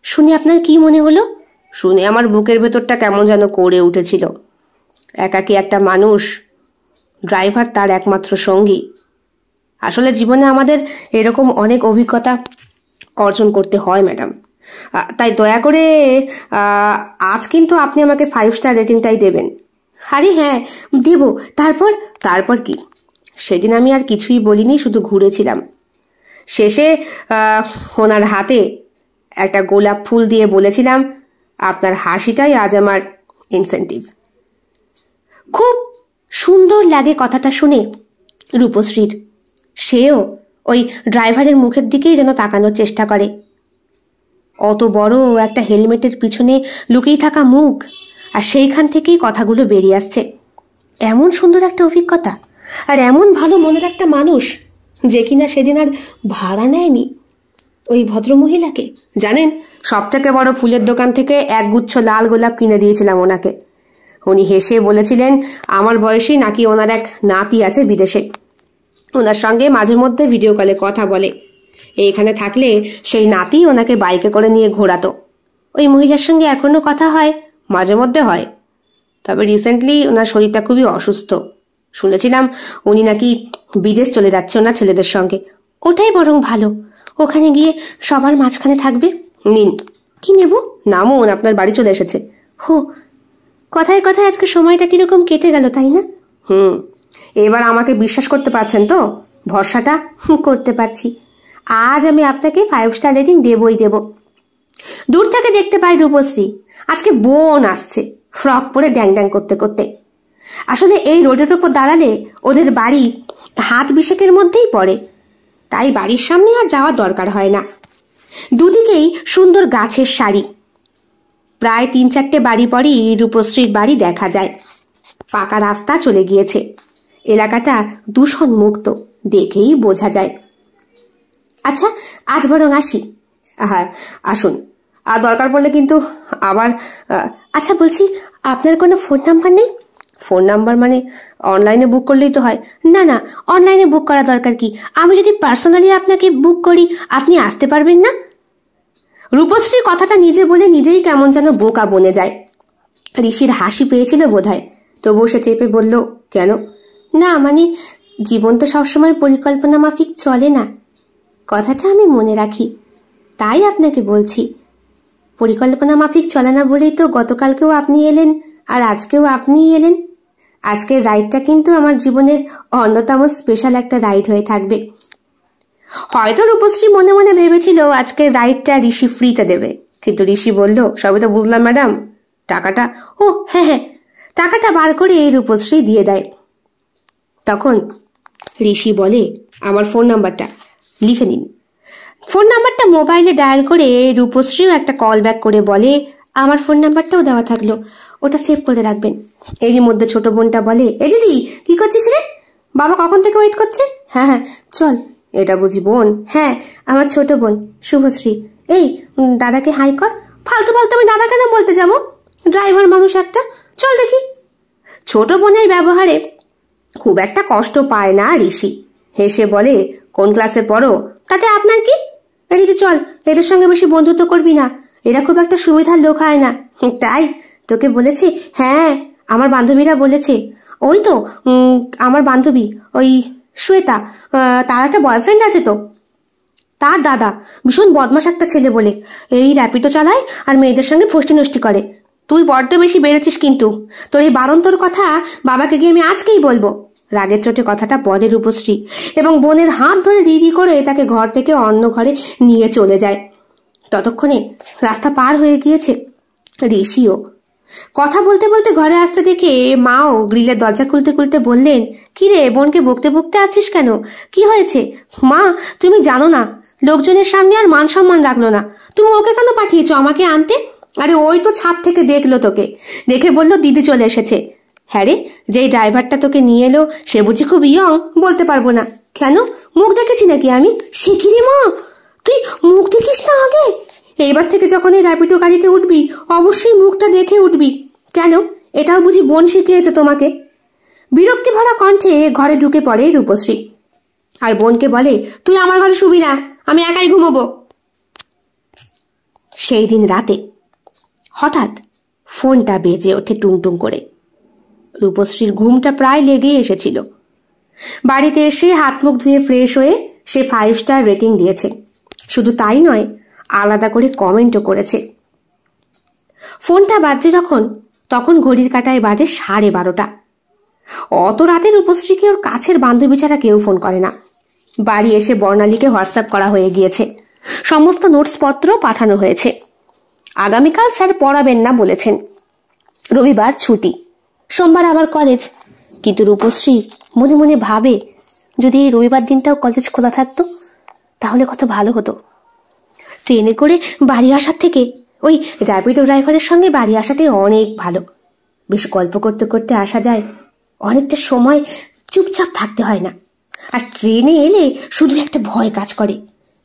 শুনে আপনার কি মনে হলো? শুনে আমার বুকের ভেতরটা কেমন যেন করে উঠেছিল। একাকী একটা মানুষ, ড্রাইভার তার একমাত্র সঙ্গী। আসলে জীবনে আমাদের এরকম অনেক অভিজ্ঞতা অর্জন করতে হয় ম্যাডাম। তাই দয়া করে আজ কিন্তু আপনি আমাকে 5 স্টার রেটিংটাই দেবেন। আরে হ্যাঁ দেব। তারপর কি? সেদিন আমি আর কিছুই বলিনি, শুধু ঘুরেছিলাম। শেষে ওনার হাতে একটা গোলাপ ফুল দিয়ে বলেছিলাম, আপনার হাসিটাই আজ আমার ইনসেন্টিভ। খুব সুন্দর লাগে কথাটা শুনে রূপশ্রীর। সেও ওই ড্রাইভারের মুখের দিকেই যেন তাকানোর চেষ্টা করে। অত বড় একটা হেলমেটের পিছনে লুকিয়ে থাকা মুখ, আর সেইখান থেকেই কথাগুলো বেরিয়ে আসছে। এমন সুন্দর একটা অভিজ্ঞতা, আর এমন ভালো মনের একটা মানুষ, যে কিনা সেদিন আর ভাড়া নেয়নি ওই ভদ্রমহিলাকে। জানেন, সবথেকে বড় ফুলের দোকান থেকে একগুচ্ছ লাল গোলাপ কিনে দিয়েছিলাম ওনাকে। উনি হেসে বলেছিলেন আমার বয়সী নাকি ওনার এক নাতি আছে বিদেশে, ওনার সঙ্গে মাঝে মধ্যে ভিডিও কলে কথা বলে। এইখানে থাকলে সেই নাতি ওনাকে বাইকে করে নিয়ে ঘোরাতো। ওই মহিলার সঙ্গে এখনো কথা হয়, মাঝে মধ্যে হয়। তবে রিসেন্টলি ওনার শরীরটা খুবই অসুস্থ। শুনেছিলাম উনি নাকি বিদেশ চলে যাচ্ছে ওনার ছেলেদের সঙ্গে। ওটাই বরং ভালো, ওখানে গিয়ে সবার মাঝখানে থাকবে। নিন। কি নেব? নামুন, আপনার বাড়ি চলে এসেছে। হো, কথায় কথায় আজকে সময়টা কিরকম কেটে গেল, তাই না? এবার আমাকে বিশ্বাস করতে পারছেন তো? ভরসাটা করতে পারছি। আজ আমি আপনাকে 5 স্টার রেটিং দেবই দেব। দূর থেকে দেখতে পাই রূপশ্রী আজকে বোন আসছে ফ্রক পরে ড্যাং ড্যাং করতে করতে। আসলে এই রোডের ওপর দাঁড়ালে ওদের বাড়ি হাত বিশেকের মধ্যেই পড়ে, তাই বাড়ির সামনে আর যাওয়ার দরকার হয় না। দুদিকেই সুন্দর গাছের সারি, প্রায় 3-4টে বাড়ি পরই রূপশ্রীর বাড়ি দেখা যায়। পাকা রাস্তা চলে গিয়েছে, এলাকাটা দূষণ মুক্ত, দেখেই বোঝা যায়। আচ্ছা, আজ বরং আসি। হ্যাঁ আসুন, আর দরকার পড়লে কিন্তু আবার। আচ্ছা বলছি, আপনার কোনো ফোন নাম্বার নেই? ফোন নাম্বার মানে অনলাইনে বুক করলেই তো হয়। না না, অনলাইনে বুক করা দরকার কি? আমি যদি পার্সোনালি আপনাকে বুক করি, আপনি আসতে পারবেন না? রূপশ্রীর কথাটা নিজে বলে নিজেই কেমন যেন বোকা বনে যায়। ঋষির হাসি পেয়েছিল বোধহয়, তবুও সে চেপে বলল, কেন? না মানে জীবন তো সবসময় পরিকল্পনা মাফিক চলে না, কথাটা আমি মনে রাখি, তাই আপনাকে বলছি। পরিকল্পনা মাফিক চলে না বলেই তো গতকালকেও আপনি এলেন, আর আজকেও আপনিই এলেন। আজকের রাইডটা কিন্তু আমার জীবনের অন্যতম স্পেশাল একটা রাইড হয়ে থাকবে। হয়তো রূপশ্রী মনে মনে ভেবেছিল আজকের রাইডটা ঋষি ফ্রিতে দেবে, কিন্তু ঋষি বলল, সবই তো বুঝলাম ম্যাডাম, টাকাটা। ও হ্যাঁ হ্যাঁ, টাকাটা বার করে এই রূপশ্রী দিয়ে দেয়। তখন ঋষি বলে, আমার ফোন নাম্বারটা লিখে নিন। ফোন নাম্বারটা মোবাইলে ডায়াল করে রূপশ্রীও একটা কল ব্যাক করে বলে, আমার ফোন নাম্বারটাও দেওয়া থাকলো, ওটা সেভ করে রাখবেন। এরই মধ্যে ছোট বোনটা বলে, এ দিদি কি করছিস রে? বাবা কখন থেকে ওয়েট করছে। হ্যাঁ হ্যাঁ চল। এটা বুঝি বোন? হ্যাঁ, আমার ছোট বোন শুভশ্রী। এই দাদাকে হাই কর। ফালতু ফালতু আমি দাদা কেন বলতে যাবো? ড্রাইভার মানুষ একটা, চল দেখি। ছোট বোনের ব্যবহারে খুব একটা কষ্ট পায় না ঋষি। হেসে বলে, কোন ক্লাসে পড়ো? তাতে আপনার কি? এদিকে চল, এদের সঙ্গে বেশি বন্ধুত্ব করবি না, এরা খুব একটা সুবিধার লোক হয় না। তাই তোকে বলেছে? হ্যাঁ, আমার বান্ধবীরা বলেছে। ওই তো আমার বান্ধবী ওই শ্বেতা, তার একটা বয়ফ্রেন্ড আছে তো। তার দাদা ভীষণ বদমাশ একটা ছেলে বলে, এই র্যাপিডো চালায় আর মেয়েদের সঙ্গে ফষ্টি নষ্টি করে। তুই বড্ড বেশি বেড়েছিস কিন্তু, তোর এই বারন্তর কথা বাবাকে গিয়ে আমি আজকেই বলবো। রাগের চোটে কথাটা বলে রূপশ্রী এবং বোনের হাত ধরে দিদি করে তাকে ঘর থেকে অন্য ঘরে নিয়ে চলে যায়। ততক্ষণে রাস্তা পার হয়ে গিয়েছে ঋষিও। কথা বলতে বলতে ঘরে আসতে দেখে মাও গ্রিলের দরজা খুলতে খুলতে বললেন, কি রে, বোনকে বকতে বকতে আসছিস কেন? কি হয়েছে? মা, তুমি জানো না, লোকজনের সামনে আর মান সম্মান রাখলো না। তুমি ওকে কেন পাঠিয়েছো আমাকে আনতে? আরে ওই তো ছাদ থেকে দেখলো তোকে, দেখে বললো দিদি চলে এসেছে। হ্যাঁ রে, যেই ড্রাইভারটা তোকে নিয়ে এলো সে বুঝি খুব ইয়ং? বলতে পারবো না। কেন, মুখ দেখেছি নাকি আমি? শিখি রে মা, তুই মুখ দেখিস না আগে? এইবার থেকে যখন এই র্যাপিডো গাড়িতে উঠবি অবশ্যই মুখটা দেখে উঠবি। কেন, এটাও বুঝি বোন শিখিয়েছে তোমাকে? বিরক্তি ভরা কণ্ঠে ঘরে ঢুকে পড়ে রূপশ্রী আর বোনকে বলে, তুই আমার ঘরে শুবি না, আমি একাই ঘুমোবো। সেই দিন রাতে হঠাৎ ফোনটা বেজে ওঠে টুংটুং করে। রূপশ্রীর ঘুমটা প্রায় লেগেই এসেছিল। বাড়িতে এসে হাত মুখ ধুয়ে ফ্রেশ হয়ে সে 5 স্টার রেটিং দিয়েছে। শুধু তাই নয়, আলাদা করে কমেন্টও করেছে। ফোনটা বাজছে যখন, তখন ঘড়ির কাঁটায় বাজে 12:30। অত রাতে রূপশ্রীকে ওর কাছের বান্ধবী ছাড়া কেউ ফোন করে না। বাড়ি এসে বর্ণালীকে হোয়াটসঅ্যাপ করা হয়ে গিয়েছে, সমস্ত নোটসপত্র পাঠানো হয়েছে। আগামীকাল স্যার পড়াবেন না বলেছেন, রবিবার ছুটি, সোমবার আবার কলেজ। কিন্তু রূপশ্রী মনে মনে ভাবে, যদি এই রবিবার দিনটাও কলেজ খোলা থাকতো তাহলে কত ভালো হতো। ট্রেনে করে বাড়ি আসার থেকে ওই র্যাপিডো ড্রাইভারের সঙ্গে বাড়ি আসাটাই অনেক ভালো। বেশ গল্প করতে করতে আসা যায়, অনেকটা সময় চুপচাপ থাকতে হয় না। আর ট্রেনে এলে শুধু একটা ভয় কাজ করে,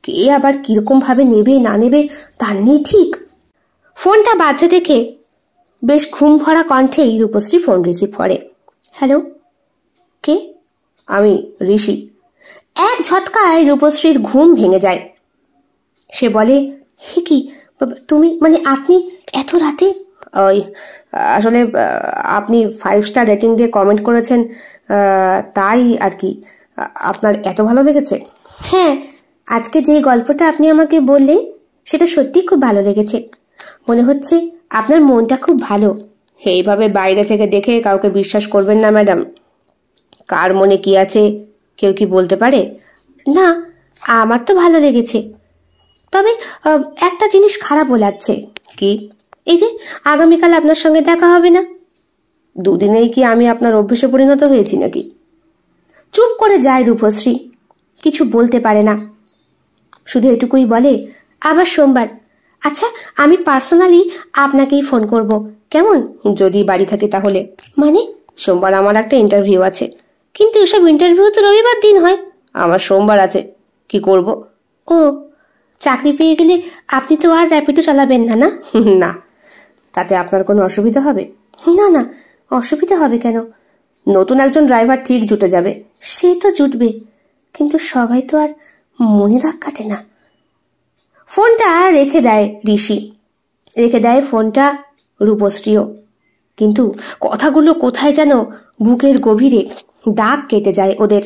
কে আবার কিরকম ভাবে নেবে না নেবে তার নেই ঠিক। ফোনটা বাজছে দেখে বেশ ঘুম ভরা কণ্ঠেই রূপশ্রী ফোন রিসিভ করে। হ্যালো, কে? আমি ঋষি। এক ঝটকায় রূপশ্রীর ঘুম ভেঙে যায়। সে বলে, হে কি, তুমি মানে আপনি এত রাতে? ওই আসলে আপনি 5 স্টার রেটিং দিয়ে কমেন্ট করেছেন, তাই আর কি। আপনার এত ভালো লেগেছে? হ্যাঁ, আজকে যে গল্পটা আপনি আমাকে বললেন সেটা সত্যি খুব ভালো লেগেছে। মনে হচ্ছে আপনার মনটা খুব ভালো। এইভাবে বাইরে থেকে দেখে কাউকে বিশ্বাস করবেন না ম্যাডাম। কার মনে কি আছে কেউ কি বলতে পারে? না, আমার তো ভালো লেগেছে, তবে একটা জিনিস খারাপও লাগছে। কি? এই যে আগামীকাল আপনার সঙ্গে দেখা হবে না। দুদিনেই কি আমি আপনার অভ্যেসে পরিণত হয়েছি নাকি? চুপ করে যায় রূপশ্রী, কিছু বলতে পারে না, শুধু এটুকুই বলে, আবার সোমবার। আচ্ছা, আমি পার্সোনালি আপনাকেই ফোন করব, কেমন? যদি বাড়ি থাকে তাহলে। মানে? সোমবার আমার একটা ইন্টারভিউ আছে। কিন্তু এসব ইন্টারভিউ তো রবিবার দিন হয়। আমার সোমবার আছে, কি করব? ও, চাকরি পেয়ে গেলে আপনি তো আর র্যাপিডো চালাবেন না? না না। তাতে আপনার কোনো অসুবিধা হবে? না না, অসুবিধা হবে কেন? নতুন একজন ড্রাইভার ঠিক জুটে যাবে। সে তো জুটবে, কিন্তু সবাই তো আর মনে দাগ কাটে না। ফোনটা রেখে দেয় ঋষি, রেখে দেয় ফোনটা রূপশ্রীও। কিন্তু কথাগুলো কোথায় যেন বুকের গভীরে দাগ কেটে যায় ওদের।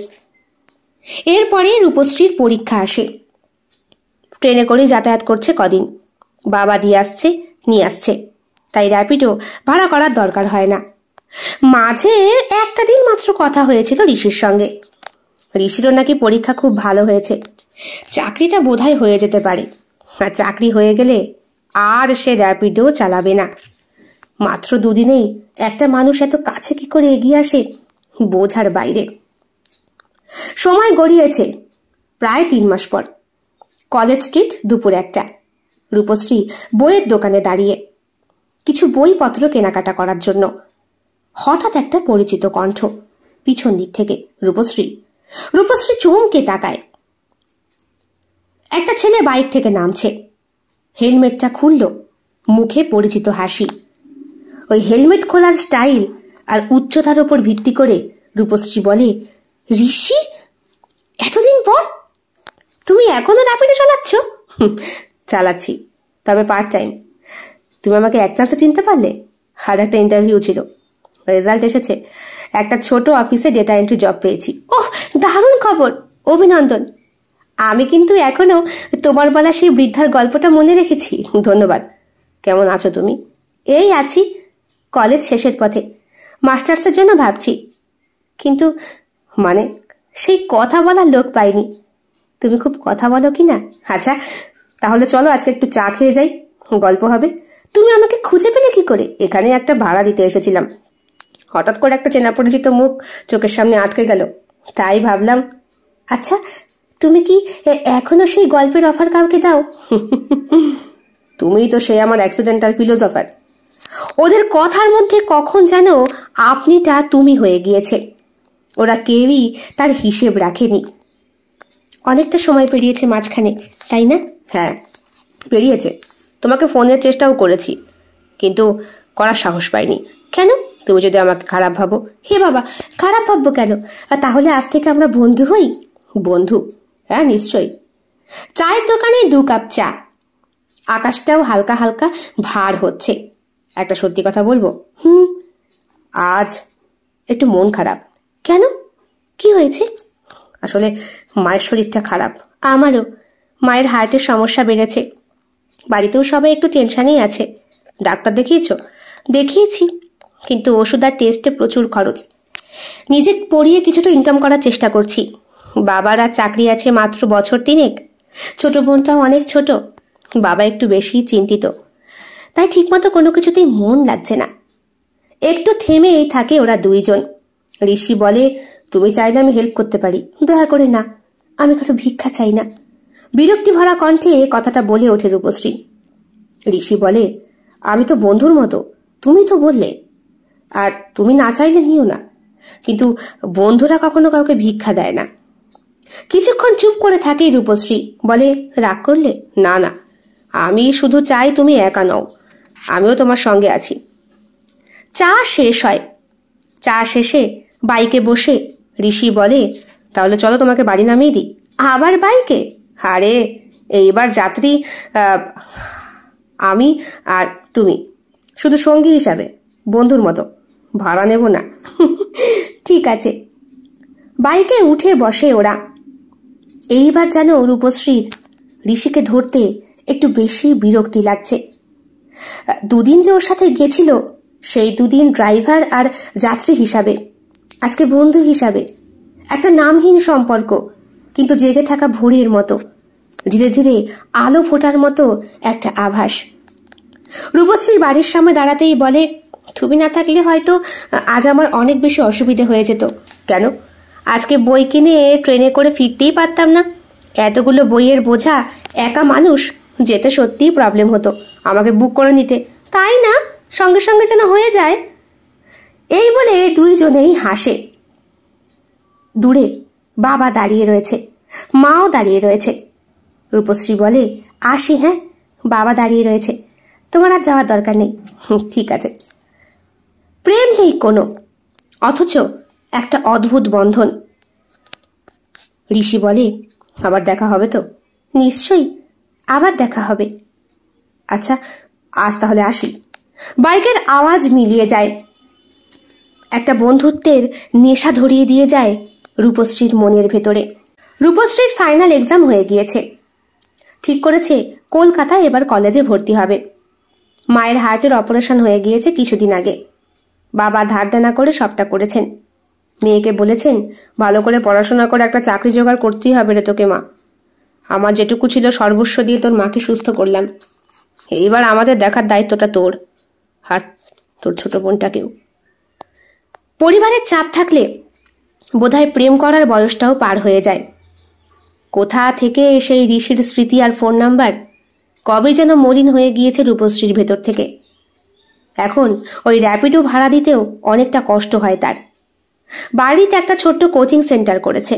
এরপরে রূপশ্রীর পরীক্ষা আসে। ট্রেনে করে যাতায়াত করছে কদিন, বাবা দিয়ে আসছে নিয়ে আসছে, তাই র্যাপিডো ভাড়া করার দরকার হয় না। মাঝে একটা দিন মাত্র কথা হয়েছিল ঋষির সঙ্গে। ঋষিরও নাকি পরীক্ষা খুব ভালো হয়েছে, চাকরিটা বোধহয় হয়ে যেতে পারে। আর চাকরি হয়ে গেলে আর সে র্যাপিডো চালাবে না। মাত্র দুদিনেই একটা মানুষ এত কাছে কি করে এগিয়ে আসে, বোঝার বাইরে। সময় গড়িয়েছে প্রায় 3 মাস পর। কলেজ স্ট্রিট, দুপুর 1টা। রূপশ্রী বইয়ের দোকানে দাঁড়িয়ে কিছু বইপত্র কেনাকাটা করার জন্য। হঠাৎ একটা পরিচিত কণ্ঠ পিছন দিক থেকে। রূপশ্রী চমকে তাকায়। একটা ছেলে বাইক থেকে নামছে, হেলমেটটা খুলল, মুখে পরিচিত হাসি। ওই হেলমেট খোলার স্টাইল আর উচ্চতার উপর ভিত্তি করে রূপশ্রী বলে, ঋষি, এতদিন পর তুমি এখনো র্যাপিডো চালাচ্ছ? চালাচ্ছি, তবে পার্ট টাইম। তুমি আমাকে এক চান্সে চিনতে পারলে? আজ একটা ইন্টারভিউ ছিল, রেজাল্ট এসেছে, একটা ছোট অফিসে ডেটা এন্ট্রি জব পেয়েছি। ওহ, দারুণ খবর, অভিনন্দন। আমি কিন্তু এখনো তোমার বলা সেই বৃদ্ধার গল্পটা মনে রেখেছি। ধন্যবাদ। কেমন আছো তুমি? এই আছি, কলেজ শেষের পথে, মাস্টার্সের জন্য ভাবছি, কিন্তু মানে সেই কথা বলার লোক পাইনি। তুমি খুব কথা বলো কি না? আচ্ছা, তাহলে চলো আজকে একটু চা খেয়ে যাই, গল্প হবে। তুমি আমাকে খুঁজে পেলে কি করে? এখানে একটা ভাড়া দিতে এসেছিলাম, হঠাৎ করে একটা চেনা পরিচিত মুখ চোখের সামনে আটকে গেল, তাই ভাবলাম। আচ্ছা, তুমি কি এখনো সেই গল্পের অফার কাউকে দাও? তুমিই তো সে আমার অ্যাক্সিডেন্টাল ফিলোসফার। ওদের কথার মধ্যে কখন যেন আপনিটা তুমি হয়ে গিয়েছে। ওরা কেউই তার হিসেব রাখেনি। অনেকটা সময় পেরিয়েছে মাঝখানে, তাই না? হ্যাঁ, পেরিয়েছে। তোমাকে ফোনের চেষ্টাও করেছি, কিন্তু করার সাহস পাইনি। কেন? তুমি যদি আমাকে খারাপ ভাবো। হে বাবা, খারাপ ভাববো কেন? তাহলে আজ থেকে আমরা বন্ধু হই। বন্ধু? হ্যাঁ, নিশ্চয়ই। চায়ের দোকানে 2 কাপ চা। আকাশটাও হালকা হালকা ভার হচ্ছে। একটা সত্যি কথা বলবো? আজ একটু মন খারাপ। কেন? কি হয়েছে? আসলে মায়ের শরীরটা খারাপ। আমারও। মায়ের হার্টের সমস্যা বেড়েছে। বাড়িতেও সবাই একটু টেনশনেই আছে। ডাক্তার দেখিয়েছো? দেখিয়েছি, কিন্তু ওষুধ আর টেস্টে প্রচুর খরচ। নিজে পড়িয়ে কিছুটা ইনকাম করার চেষ্টা করছি। বাবার আর চাকরি আছে মাত্র বছর 3। ছোট বোনটাও অনেক ছোট। বাবা একটু বেশি চিন্তিত, তাই ঠিকমতো কোনো কিছুতেই মন লাগছে না। একটু থেমেই থাকে ওরা 2 জন। ঋষি বলে, তুমি চাইলে আমি হেল্প করতে পারি। দয়া করে না, আমি কারো ভিক্ষা চাই না। বিরক্তি ভরা কণ্ঠে কথাটা বলে ওঠে রূপশ্রী। ঋষি বলে, আমি তো বন্ধুর মতো, তুমি তো বললে, আর তুমি না চাইলে নিও না। কিন্তু বন্ধুরা কখনো কাউকে ভিক্ষা দেয় না। কিছুক্ষণ চুপ করে থাকে রূপশ্রী, বলে, রাগ করলে? না না, আমি শুধু চাই তুমি একা নও, আমিও তোমার সঙ্গে আছি। চা শেষ হয়। চা শেষে বাইকে বসে ঋষি বলে, তাহলে চলো তোমাকে বাড়ি নামিয়ে দিই। আবার বাইকে? আরে এইবার যাত্রী আমি আর তুমি, শুধু সঙ্গী হিসাবে, বন্ধুর মতো, ভাড়া নেব না। ঠিক আছে। বাইকে উঠে বসে ওরা। এইবার যেন রূপশ্রীর ঋষিকে ধরতে একটু বেশি বিরক্তি লাগছে। 2 দিন যে ওর সাথে গেছিল, সেই 2 দিন ড্রাইভার আর যাত্রী হিসাবে, আজকে বন্ধু হিসাবে। একটা নামহীন সম্পর্ক, কিন্তু জেগে থাকা ভোরের মতো, ধীরে ধীরে আলো ফোটার মতো একটা আভাস। রূপশ্রীর বাড়ির সামনে দাঁড়াতেই বলে, তুমি না থাকলে হয়তো আজ আমার অনেক বেশি অসুবিধে হয়ে যেত। কেন? আজকে বই কিনে ট্রেনে করে ফিরতেই পারতাম না। এতগুলো বইয়ের বোঝা, একা মানুষ, যেতে সত্যিই প্রবলেম হতো। আমাকে বুক করে নিতে, তাই না? সঙ্গে সঙ্গে যেন হয়ে যায়। এই বলে 2 জনেই হাসে। দূরে বাবা দাঁড়িয়ে রয়েছে, মাও দাঁড়িয়ে রয়েছে। রূপশ্রী বলে, আসি। হ্যাঁ, বাবা দাঁড়িয়ে রয়েছে, তোমার আর যাওয়ার দরকার নেই। ঠিক আছে। প্রেম নেই কোনো, অথচ একটা অদ্ভুত বন্ধন। ঋষি বলে, আবার দেখা হবে তো? নিশ্চয়ই, আবার দেখা হবে। আচ্ছা, আজ তাহলে আসি। বাইকের আওয়াজ মিলিয়ে যায়। একটা বন্ধুত্বের নেশা ধরিয়ে দিয়ে যায় রূপশ্রীর মনের ভেতরে। রূপশ্রীর ফাইনাল এক্সাম হয়ে গিয়েছে। ঠিক করেছে কলকাতায় এবার কলেজে ভর্তি হবে। মায়ের হার্টের অপারেশন হয়ে গিয়েছে কিছুদিন আগে। বাবা ধার দেনা করে সবটা করেছেন। মেয়েকে বলেছেন, ভালো করে পড়াশোনা করে একটা চাকরি জোগাড় করতেই হবে রে তোকে মা। আমার যেটুকু ছিল সর্বস্ব দিয়ে তোর মাকে সুস্থ করলাম। এইবার আমাদের দেখার দায়িত্বটা তোর, আর তোর ছোট বোনটাকেও। পরিবারের চাপ থাকলে বোধহয় প্রেম করার বয়সটাও পার হয়ে যায়। কোথা থেকে সেই ঋষির স্মৃতি আর ফোন নাম্বার কবে যেন মলিন হয়ে গিয়েছে রূপশ্রীর ভেতর থেকে। এখন ওই র্যাপিডো ভাড়া দিতেও অনেকটা কষ্ট হয় তার। বাড়িতে একটা ছোট্ট কোচিং সেন্টার করেছে।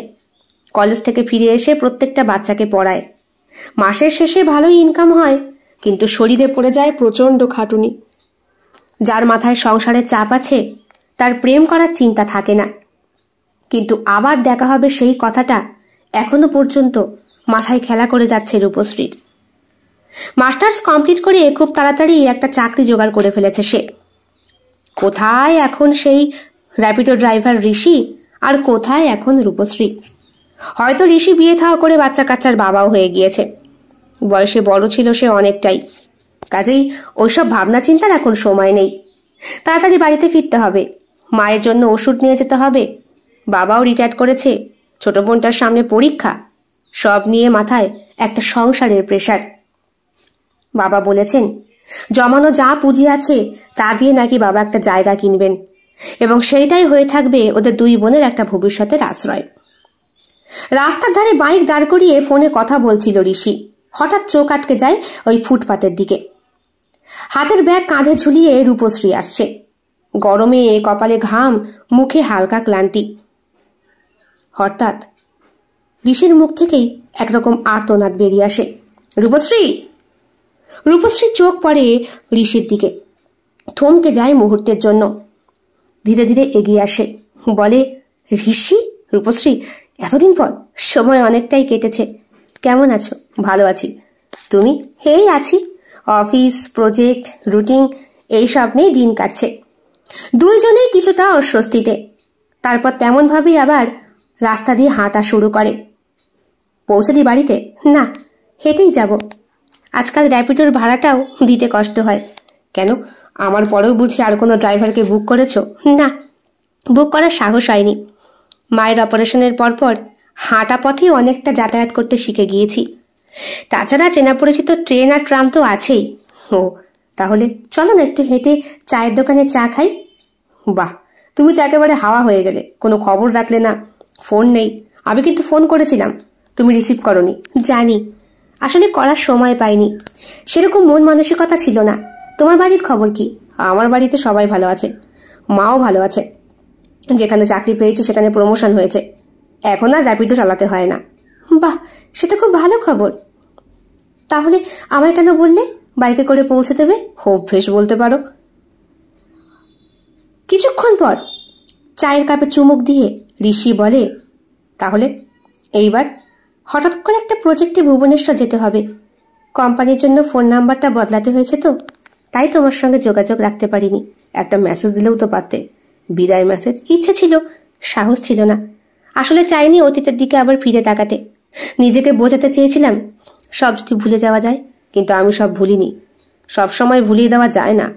কলেজ থেকে ফিরে এসে প্রত্যেকটা বাচ্চাকে পড়ায়। মাসের শেষে ভালোই ইনকাম হয়, কিন্তু শরীরে পড়ে যায় প্রচণ্ড খাটুনি। যার মাথায় সংসারের চাপ আছে, তার প্রেম করার চিন্তা থাকে না। কিন্তু আবার দেখা হবে সেই কথাটা এখনো পর্যন্ত মাথায় খেলা করে যাচ্ছে রূপশ্রীর। মাস্টার্স কমপ্লিট করে খুব তাড়াতাড়ি একটা চাকরি জোগাড় করে ফেলেছে সে। কোথায় এখন সেই র্যাপিডো ড্রাইভার ঋষি, আর কোথায় এখন রূপশ্রী? হয়তো ঋষি বিয়ে থাওয়া করে বাচ্চা কাচ্চার বাবাও হয়ে গিয়েছে। বয়সে বড় ছিল সে অনেকটাই, কাজেই ওইসব ভাবনা চিন্তার এখন সময় নেই। তাড়াতাড়ি বাড়িতে ফিরতে হবে, মায়ের জন্য ওষুধ নিয়ে যেতে হবে। বাবাও রিটায়ার করেছে, ছোট বোনটার সামনে পরীক্ষা, সব নিয়ে মাথায় একটা সংসারের প্রেশার। বাবা বলেছেন জমানো যা পুঁজি আছে তা দিয়ে নাকি বাবা একটা জায়গা কিনবেন, এবং সেইটাই হয়ে থাকবে ওদের দুই বোনের একটা ভবিষ্যতের আশ্রয়। রাস্তার ধারে বাইক দাঁড় করিয়ে ফোনে কথা বলছিল ঋষি। হঠাৎ চোখ আটকে যায় ওই ফুটপাতের দিকে। হাতের ব্যাগ কাঁধে ঝুলিয়ে রূপশ্রী আসছে। গরমে কপালে ঘাম, মুখে হালকা ক্লান্তি। হঠাৎ ঋষির মুখ থেকেই একরকম আর্তনাদ বেরিয়ে আসে, রূপশ্রী! রূপশ্রীর চোখ পড়ে ঋষির দিকে, থমকে যায় মুহূর্তের জন্য। ধীরে ধীরে এগিয়ে আসে, বলে, ঋষি? রূপশ্রী, এতদিন পর, সময় অনেকটাই কেটেছে, কেমন আছো? ভালো আছি, তুমি? এই আছি, অফিস, প্রজেক্ট, রুটিন এইসব নিয়ে দিন কাটছে। দুইজনেই কিছুটা অস্বস্তিতে। তারপর তেমনভাবেই আবার রাস্তা দিয়ে হাঁটা শুরু করে। পৌঁছে দি বাড়িতে? না, হেঁটেই যাব। আজকাল র্যাপিডোর ভাড়াটাও দিতে কষ্ট হয়। কেন, আমার পরেও বুঝি আর কোনো ড্রাইভারকে বুক করেছো? না, বুক করার সাহস হয়নি। মায়ের অপারেশনের পরপর হাঁটা পথেই অনেকটা যাতায়াত করতে শিখে গিয়েছি। তাছাড়া চেনা পরিচিত ট্রেন আর ট্রাম তো আছেই। ও, তাহলে চলো না একটু হেঁটে চায়ের দোকানে চা খাই। বাহ, তুমি তো একেবারে হাওয়া হয়ে গেলে, কোনো খবর রাখলে না, ফোন নেই। আমি কিন্তু ফোন করেছিলাম, তুমি রিসিভ করনি। জানি, আসলে করার সময় পাইনি, সেরকম মন মানসিকতা ছিল না। তোমার বাড়ির খবর কি? আমার বাড়িতে সবাই ভালো আছে, মাও ভালো আছে। যেখানে চাকরি পেয়েছে সেখানে প্রমোশন হয়েছে, এখন আর র্যাপিডো চালাতে হয় না। বাহ, সেটা খুব ভালো খবর। তাহলে আমায় কেন বললে বাইকে করে পৌঁছে দেবে? অভ্যেস বলতে পারো। কিছুক্ষণ পর চায়ের কাপে চুমুক দিয়ে ঋষি বলে, তাহলে এইবার? হঠাৎ করে একটা প্রজেক্টে ভুবনেশ্বর যেতে হবে। কোম্পানির জন্য ফোন নাম্বারটা বদলাতে হয়েছে তো, তাই তোমার সঙ্গে যোগাযোগ রাখতে পারিনি। একটা মেসেজ দিলেও তো পারতে, বিদায় মেসেজ। ইচ্ছে ছিল, সাহস ছিল না। আসলে চাইনি অতীতের দিকে আবার ফিরে তাকাতে। নিজেকে বোঝাতে চেয়েছিলাম সব যদি ভুলে যাওয়া যায়, কিন্তু আমি সব ভুলিনি। সব সময় ভুলিয়ে দেওয়া যায় না।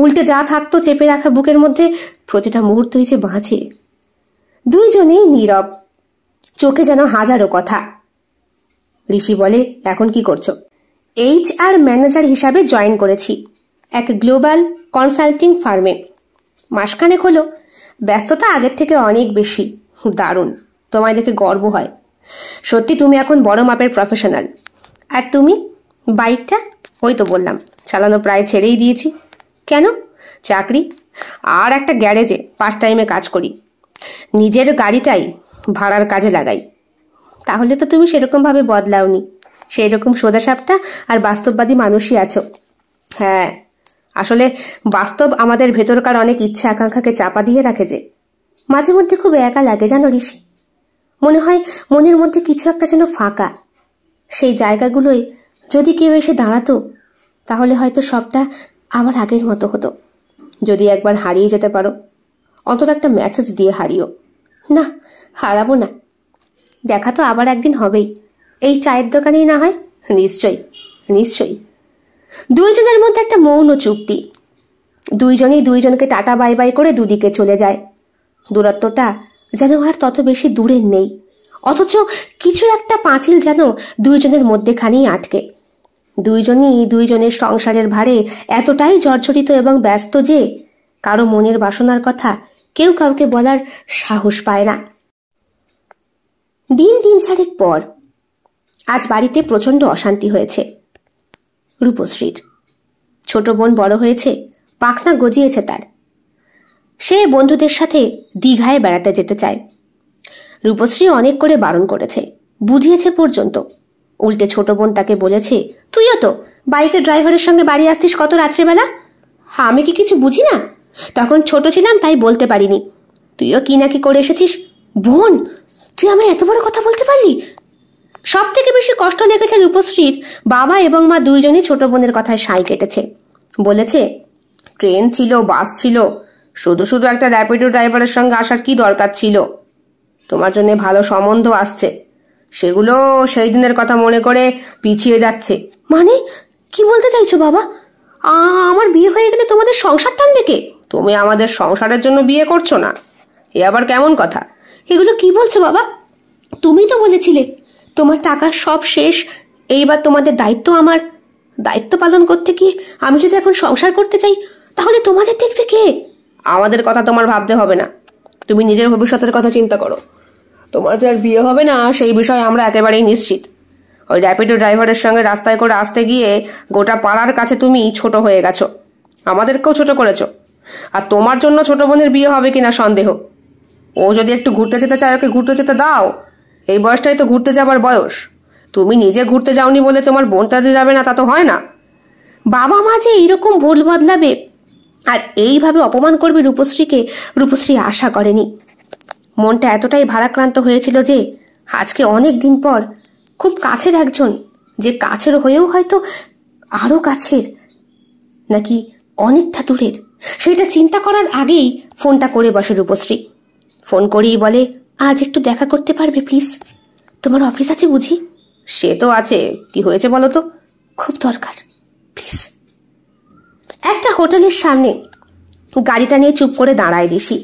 উল্টে যা থাকতো চেপে রাখা বুকের মধ্যে, প্রতিটা মুহূর্তই যে বাঁচে। দুইজনেই নীরব, চোখে যেন হাজারো কথা। ঋষি বলে, এখন কি করছো? HR ম্যানেজার হিসাবে জয়েন করেছি এক গ্লোবাল কনসাল্টিং ফার্মে। মাসখানেক হলো। ব্যস্ততা আগের থেকে অনেক বেশি। দারুণ, তোমায় দেখে গর্ব হয়। সত্যি তুমি এখন বড় মাপের প্রফেশনাল। আর তুমি? বাইকটা? ওই তো বললাম, চালানো প্রায় ছেড়েই দিয়েছি। কেন? চাকরি আর একটা গ্যারেজে পার্ট টাইমে কাজ করি। নিজের গাড়িটাই ভাড়ার কাজে লাগাই। তাহলে তো তুমি সেরকমভাবে বদলাওনি, সেই রকম সোজাসাপটা আর বাস্তববাদী মানুষই আছো। হ্যাঁ, আসলে বাস্তব আমাদের ভেতরকার অনেক ইচ্ছা আকাঙ্ক্ষাকে চাপা দিয়ে রাখে যে। মাঝে মধ্যে খুব একা লাগে জানো ঋষি। মনে হয় মনের মধ্যে কিছু একটা যেন ফাঁকা। সেই জায়গাগুলোই যদি কেউ এসে দাঁড়াতো, তাহলে হয়তো সবটা আবার আগের মতো হতো। যদি একবার হারিয়ে যেতে পারো, অন্তত একটা মেসেজ দিয়ে হারিও। না, হারাবো না। দেখা তো আবার একদিন হবেই, এই চায়ের দোকানেই না হয়? নিশ্চয়ই, নিশ্চয়ই। দুইজনের মধ্যে একটা মৌন চুক্তি। দুইজনেই দুইজনকে টাটা বাই বাই করে দুদিকে চলে যায়। দূরত্বটা যেন আর তত বেশি দূরের নেই, অথচ কিছু একটা পাঁচিল যেন দুইজনের মধ্যেখানেই আটকে। দুইজনই দুইজনের সংসারের ভারে এতটাই জর্জরিত এবং ব্যস্ত যে কারো মনের বাসনার কথা কেউ কাউকে বলার সাহস পায় না। দিন 3-4 পর আজ বাড়িতে প্রচন্ড অশান্তি হয়েছে রূপশ্রীর। ছোট বোন বড় হয়েছে, পাখনা গজিয়েছে তার। সে বন্ধুদের সাথে দীঘায় বেড়াতে যেতে চায়। রূপশ্রী অনেক করে বারণ করেছে, বুঝিয়েছে পর্যন্ত। উল্টে ছোট বোন তাকে বলেছে, তুইও তো বাইকের ড্রাইভারের সঙ্গে বাড়ি আসতিস কত রাত্রেবেলা। আমি কি কিছু বুঝি না? তখন ছোট ছিলাম তাই বলতে পারিনি। তুইও কি নাকি করে এসেছিস, বোন, তুই আমায় এত বড় কথা বলতে পারলি? সব থেকে বেশি কষ্ট লেগেছে রূপশ্রীর বাবা এবং মা দুইজনই ছোট বোনের কথায় সাই কেটেছে। বলেছে, ট্রেন ছিল, বাস ছিল, শুধু শুধু একটা র্যাপিডো ড্রাইভারের সঙ্গে আসার কি দরকার ছিল? তোমার জন্য ভালো সম্বন্ধ আসছে, সেগুলো সেই দিনের কথা মনে করে পিছিয়ে যাচ্ছে। মানে কি বলতে চাইছো বাবা? আমার বিয়ে হয়ে গেলে তোমাদের সংসার টানবে কে? তুমি আমাদের সংসারের জন্য বিয়ে করছো না, এ আবার কেমন কথা? এগুলো কি বলছো বাবা? তুমি তো বলেছিলে তোমার টাকা সব শেষ, এইবার তোমাদের দায়িত্ব আমার। দায়িত্ব পালন করতে গিয়ে আমি যদি এখন সংসার করতে চাই, তাহলে তোমাদের দেখবে কে? আমাদের কথা তোমার ভাবতে হবে না, তুমি নিজের ভবিষ্যতের কথা চিন্তা করো। তোমার যে আর বিয়ে হবে না সেই বিষয়ে আমরা একেবারেই নিশ্চিত। ওই র্যাপিডো ড্রাইভারের সঙ্গে রাস্তায় করে আসতে গিয়ে গোটা পাড়ার কাছে তুমি ছোট হয়ে গেছো, আমাদেরকেও ছোট করেছো। আর তোমার জন্য ছোট বোনের বিয়ে হবে কিনা সন্দেহ। ও যদি একটু ঘুরতে যেতে চায়, ওকে ঘুরতে যেতে দাও। এই বয়সটাই তো ঘুরতে যাবার বয়স। তুমি নিজে ঘুরতে যাওনি বলে তোমার বোনটা যে যাবে না তা তো হয় না। বাবা মা যে এইরকম ভুল বদলাবে আর এইভাবে অপমান করবে রূপশ্রীকে, রূপশ্রী আশা করেনি। মনটা এতটাই ভারাক্রান্ত হয়েছিল যে আজকে অনেক দিন পর খুব কাছের একজন, যে কাছের হয়েও হয়তো আরো কাছের, নাকি অনেকটা দূরের, সেটা চিন্তা করার আগেই ফোনটা করে বসে রূপশ্রী। ফোন করেই বলে, আজ একটু দেখা করতে পারবে প্লিজ? তোমার অফিস আছে বুঝি? সে তো আছে, কি হয়েছে বলো তো? খুব দরকার, প্লিজ। একটা হোটেলের সামনে গাড়িটা নিয়ে চুপ করে দাঁড়ায় ঋষি।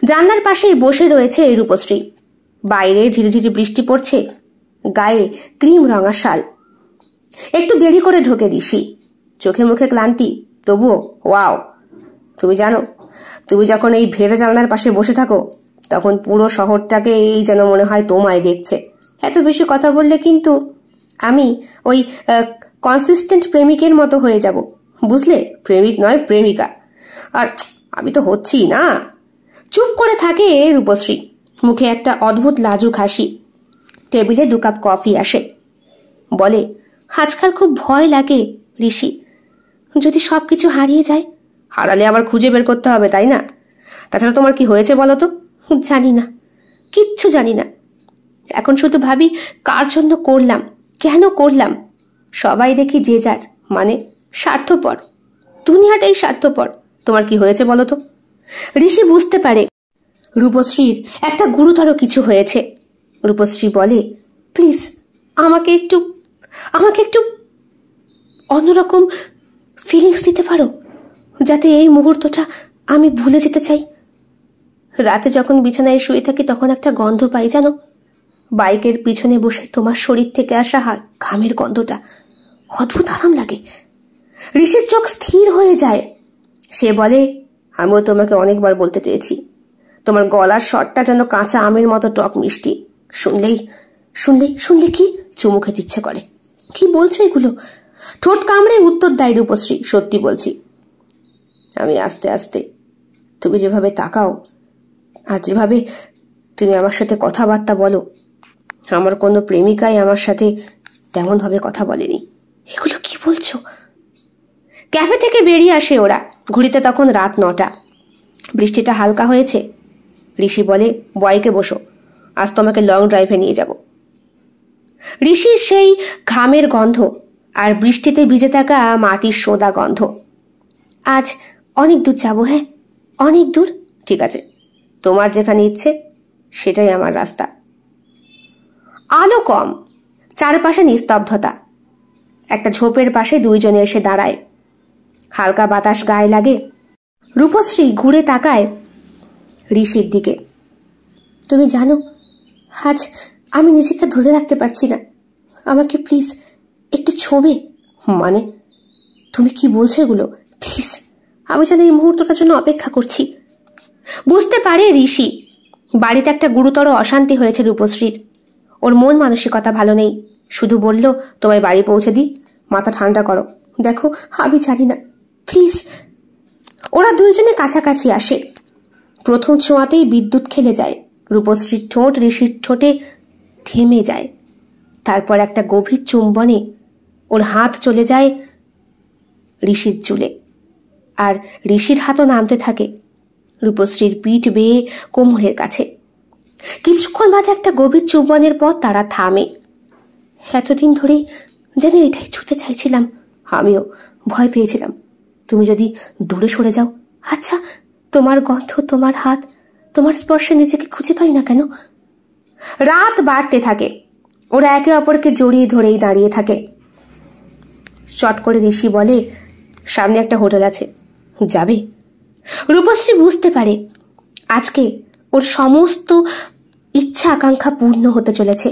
জানলার পাশেই বসে রয়েছে রূপশ্রী। বাইরে ঝিরি ঝিরি বৃষ্টি পড়ছে, গায়ে ক্রিম রঙা শাল। একটু দেরি করে ঢোকে ঋষি, চোখে মুখে ক্লান্তি, তবুও ওয়াও। তুমি জানো, তুমি যখন এই ভেজা জানলার পাশে বসে থাকো তখন পুরো শহরটাকে এই যেন মনে হয় তোমায় দেখছে। এত বেশি কথা বললে কিন্তু আমি ওই কনসিস্টেন্ট প্রেমিকের মতো হয়ে যাব, বুঝলে? প্রেমিক নয়, প্রেমিকা। আর আমি তো হচ্ছি না। চুপ করে থাকে রূপশ্রী, মুখে একটা অদ্ভুত লাজুক হাসি। টেবিলে 2 কাপ কফি আসে। বলে, আজকাল খুব ভয় লাগে ঋষি, যদি সবকিছু হারিয়ে যায়। হারালে আবার খুঁজে বের করতে হবে, তাই না? তাছাড়া তোমার কি হয়েছে বলো তো? জানি না, কিচ্ছু জানি না। এখন শুধু ভাবি কার জন্য করলাম, কেন করলাম। সবাই দেখি যে যার, মানে স্বার্থপর। দুনিয়াটাই স্বার্থপর। তোমার কি হয়েছে বলো তো? ঋষি বুঝতে পারে রূপশ্রীর একটা গুরুতর কিছু হয়েছে। রূপশ্রী বলে, প্লিজ আমাকে একটু অন্যরকম ফিলিংস দিতে পারো, যাতে এই মুহূর্তটা আমি ভুলে যেতে চাই। রাতে যখন বিছানায় শুয়ে থাকি তখন একটা গন্ধ পাই জানো, বাইকের পিছনে বসে তোমার শরীর থেকে আসা ঘামের গন্ধটা। অদ্ভুত আরাম লাগে। ঋষির চোখ স্থির হয়ে যায়। সে বলে, আমিও তোমাকে অনেকবার বলতে চেয়েছি, তোমার গলার স্বরটা যেন কাঁচা আমের মতো টক মিষ্টি। শুনলে কি চুমু খেতে ইচ্ছে করে। কি বলছো এগুলো? ঠোঁট কামড়ে উত্তর দেয় রূপশ্রী, সত্যি বলছি। আমি আস্তে আস্তে, তুমি যেভাবে তাকাও আর যেভাবে তুমি আমার সাথে কথাবার্তা বলো, আমার কোনো প্রেমিকাই আমার সাথে তেমন ভাবে কথা বলেনি। এগুলো কি বলছো? ক্যাফে থেকে বেরিয়ে আসে ওরা। ঘড়িতে তখন রাত 9টা। বৃষ্টিটা হালকা হয়েছে। ঋষি বলে, বয়কে বসো, আজ তোমাকে লং ড্রাইভে নিয়ে যাব। ঋষির সেই ঘামের গন্ধ আর বৃষ্টিতে ভিজে থাকা মাটির সোদা গন্ধ। আজ অনেক দূর যাবো। হ্যাঁ, অনেক দূর। ঠিক আছে, তোমার যেখানে ইচ্ছে সেটাই আমার রাস্তা। আলো কম, চারপাশে নিস্তব্ধতা। একটা ঝোপের পাশে দুইজনে এসে দাঁড়ায়। হালকা বাতাস গায়ে লাগে। রূপশ্রী ঘুরে তাকায় ঋষির দিকে। তুমি জানো, আজ আমি নিজেকে ধরে রাখতে পারছি না। আমাকে প্লিজ একটু ছোবে। মানে তুমি কি বলছো এগুলো? প্লিজ, আমি যেন এই মুহূর্তটার জন্য অপেক্ষা করছি। বুঝতে পারে ঋষি বাড়িতে একটা গুরুতর অশান্তি হয়েছে রূপশ্রীর। ওর মন মানসিকতা ভালো নেই। শুধু বলল, তোমায় বাড়ি পৌঁছে দিই, মাথা ঠান্ডা করো। দেখো, আমি জানি না, প্লিজ। ওরা দুইজনে কাছাকাছি আসে। প্রথম ছোঁয়াতেই বিদ্যুৎ খেলে যায়। রূপশ্রীর ঠোঁট ঋষির ঠোঁটে থেমে যায়। তারপর একটা গভীর চুম্বনে ওর হাত চলে যায় ঋষির চুলে, আর ঋষির হাতও নামতে থাকে রূপশ্রীর পিঠ বেয়ে কোমরের কাছে। কিছুক্ষণ বাদে একটা গভীর চুম্বনের পর তারা থামে। এতদিন ধরেই যেন এটাই ছুঁতে চাইছিলাম। আমিও ভয় পেয়েছিলাম তুমি যদি দূরে সরে যাও। আচ্ছা, তোমার গন্ধ, তোমার হাত, তোমার স্পর্শে নিজেকে খুঁজে পাই না কেন? রাত বাড়তে থাকে। ওরা একে অপরকে জড়িয়ে ধরেই দাঁড়িয়ে থাকে। চট করে ঋষি বলে, সামনে একটা হোটেল আছে, যাবে? রূপশ্রী বুঝতে পারে আজকে ওর সমস্ত ইচ্ছা আকাঙ্ক্ষা পূর্ণ হতে চলেছে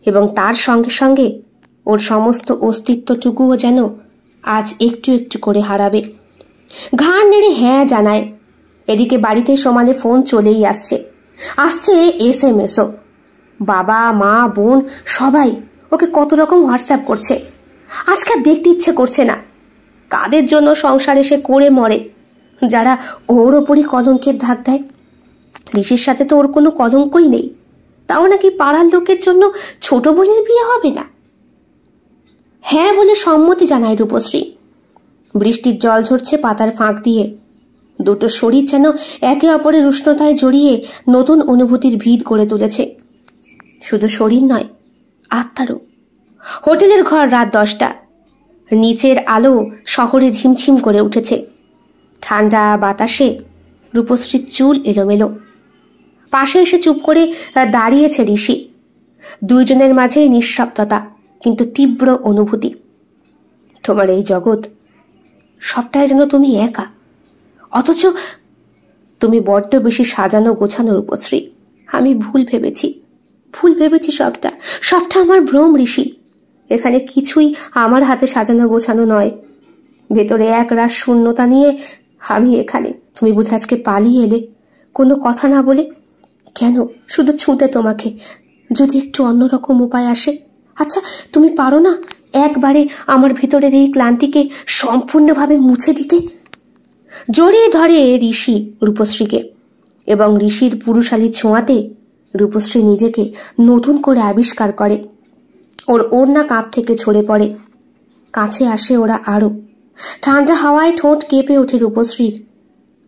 এবং তার সঙ্গে সঙ্গে ওর সমস্ত অস্তিত্বটুকুও যেন আজ একটু একটু করে হারাবে। ঘাড় নেড়ে হ্যাঁ জানায়। এদিকে বাড়িতে সমানে ফোন চলেই আসছে SMS-ও। বাবা, মা, বোন সবাই ওকে কত রকম হোয়াটসঅ্যাপ করছে। আজকাল দেখতে ইচ্ছে করছে না কাদের জন্য সংসারে সে করে মরে, যারা ওর ওপরই কলঙ্কের দাগ দেয়। ঋষির সাথে তো ওর কোনো কলঙ্কই নেই, তাও নাকি পাড়ার লোকের জন্য ছোট বোনের বিয়ে হবে না। হ্যাঁ বলে সম্মতি জানায় রূপশ্রী। বৃষ্টির জল ঝরছে পাতার ফাঁক দিয়ে। দুটো শরীর যেন একে অপরের উষ্ণতায় জড়িয়ে নতুন অনুভূতির ভিত গড়ে তুলেছে। শুধু শরীর নয়, আত্মারও। হোটেলের ঘর, রাত 10টা। নিচের আলো শহরে ঝিমঝিম করে উঠেছে। ঠান্ডা বাতাসে রূপশ্রীর চুল এলোমেলো। পাশে এসে চুপ করে দাঁড়িয়েছে ঋষি। দুইজনের মাঝে নিঃশব্দতা, কিন্তু তীব্র অনুভূতি। তোমার এই জগৎ, সবটাই যেন তুমি একা, অথচ তুমি বড্ড বেশি সাজানো গোছানো রূপশ্রী। আমি ভুল ভেবেছি সবটা আমার ভ্রম ঋষি। এখানে কিছুই আমার হাতে সাজানো গোছানো নয়। ভেতরে এক রাস শূন্যতা নিয়ে আমি এখানে। তুমি বোধহয় আজকে পালিয়ে এলে, কোনো কথা না বলে। কেন? শুধু ছুঁতে তোমাকে, যদি একটু অন্যরকম উপায় আসে। আচ্ছা, তুমি পারো না একবারে আমার ভিতরের এই ক্লান্তিকে সম্পূর্ণভাবে মুছে দিতে? জড়িয়ে ধরে ঋষি রূপশ্রীকে এবং ঋষির পুরুষালী ছোঁয়াতে রূপশ্রী নিজেকে নতুন করে আবিষ্কার করে। ওর ওড়না কাঁধ থেকে ছড়ে পড়ে। কাছে আসে ওরা আরো। ঠান্ডা হাওয়ায় ঠোঁট কেঁপে ওঠে রূপশ্রীর।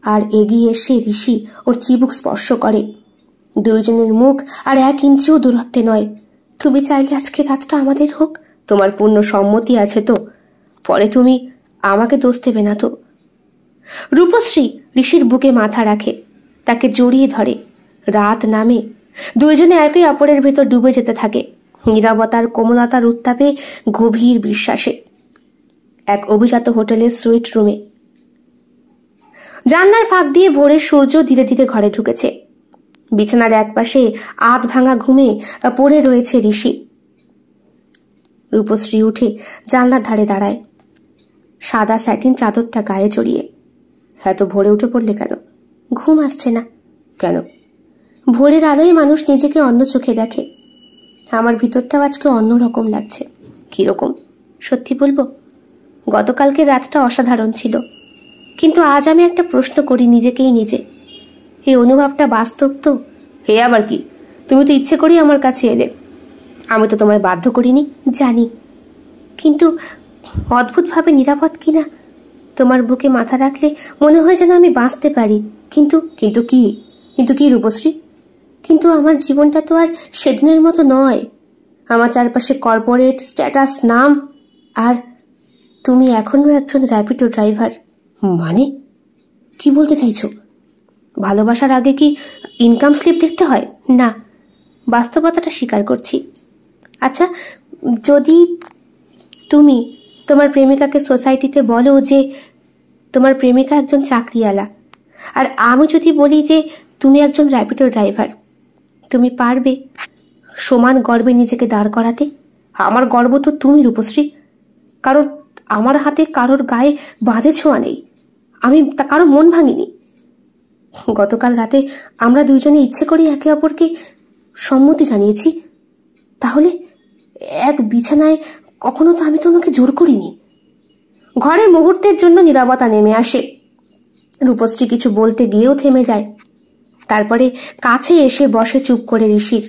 আর এগিয়ে এসে ঋষি ওর চিবুক স্পর্শ করে। দুইজনের মুখ আর 1 ইঞ্চিও দূরত্বে নয়। তুমি চাইলে আজকে রাতটা আমাদের হোক, তোমার পূর্ণ সম্মতি আছে তো? পরে তুমি আমাকে দোষ দেবে না তো? রূপশ্রী ঋষির বুকে মাথা রাখে, তাকে জড়িয়ে ধরে। রাত নামে। দুইজনে একে অপরের ভেতর ডুবে যেতে থাকে, নীরবতার, কোমলতার উত্তাপে, গভীর বিশ্বাসে। এক অভিজাত হোটেলের সুইট রুমে। জানলার ফাঁক দিয়ে ভোরের সূর্য ধীরে ধীরে ঘরে ঢুকেছে। বিছানার একপাশে আধ ভাঙা ঘুমে পড়ে রয়েছে ঋষি। রূপশ্রী উঠে জানলার ধারে দাঁড়ায়, সাদা স্যাটিন চাদরটা গায়ে জড়িয়ে। এত ভোরে উঠে পড়লে কেন? ঘুম আসছে না? কেন? ভোরের আলোয় মানুষ নিজেকে অন্য চোখে দেখে। আমার ভিতরটাও আজকে অন্যরকম লাগছে। কিরকম? সত্যি বলবো, গতকালকের রাতটা অসাধারণ ছিল, কিন্তু আজ আমি একটা প্রশ্ন করি নিজেকেই নিজে। এই অনুভবটা বাস্তব তো? হে আবার কি? তুমি তো ইচ্ছে করেই আমার কাছে এলে, আমি তো তোমায় বাধ্য করিনি, জানি। কিন্তু অদ্ভুতভাবে নিরাপদ কিনা। তোমার বুকে মাথা রাখলে মনে হয় যেন আমি বাঁচতে পারি। কিন্তু কি রূপশ্রী? কিন্তু আমার জীবনটা তো আর সেদিনের মতো নয়। আমার চারপাশে কর্পোরেট স্ট্যাটাস, নাম, আর তুমি এখনো একজন র্যাপিডো ড্রাইভার। মানে কি বলতে চাইছো? ভালোবাসার আগে কি ইনকাম স্লিপ দেখতে হয়? না, বাস্তবতাটা স্বীকার করছি। আচ্ছা, যদি তুমি তোমার প্রেমিকাকে সোসাইটিতে বলো যে তোমার প্রেমিকা একজন চাকরিওয়ালা, আর আমি যদি বলি যে তুমি একজন র্যাপিডো ড্রাইভার, তুমি পারবে সমান গর্বে নিজেকে দাঁড় করাতে? আমার গর্ব তো তুমি রূপশ্রী, কারণ আমার হাতে কারোর গায়ে বাজে ছোঁয়া নেই। আমি কারো মন ভাঙিনি। গতকাল রাতে আমরা দুইজনে ইচ্ছে করে একে অপরকে সম্মতি জানিয়েছি। তাহলে এক বিছানায় কখনো তো আমি তোমাকে জোর করিনি। ঘরে মুহূর্তের জন্য নীরবতা নেমে আসে। রূপশ্রী কিছু বলতে গিয়েও থেমে যায়। তারপরে কাছে এসে বসে চুপ করে ঋষির।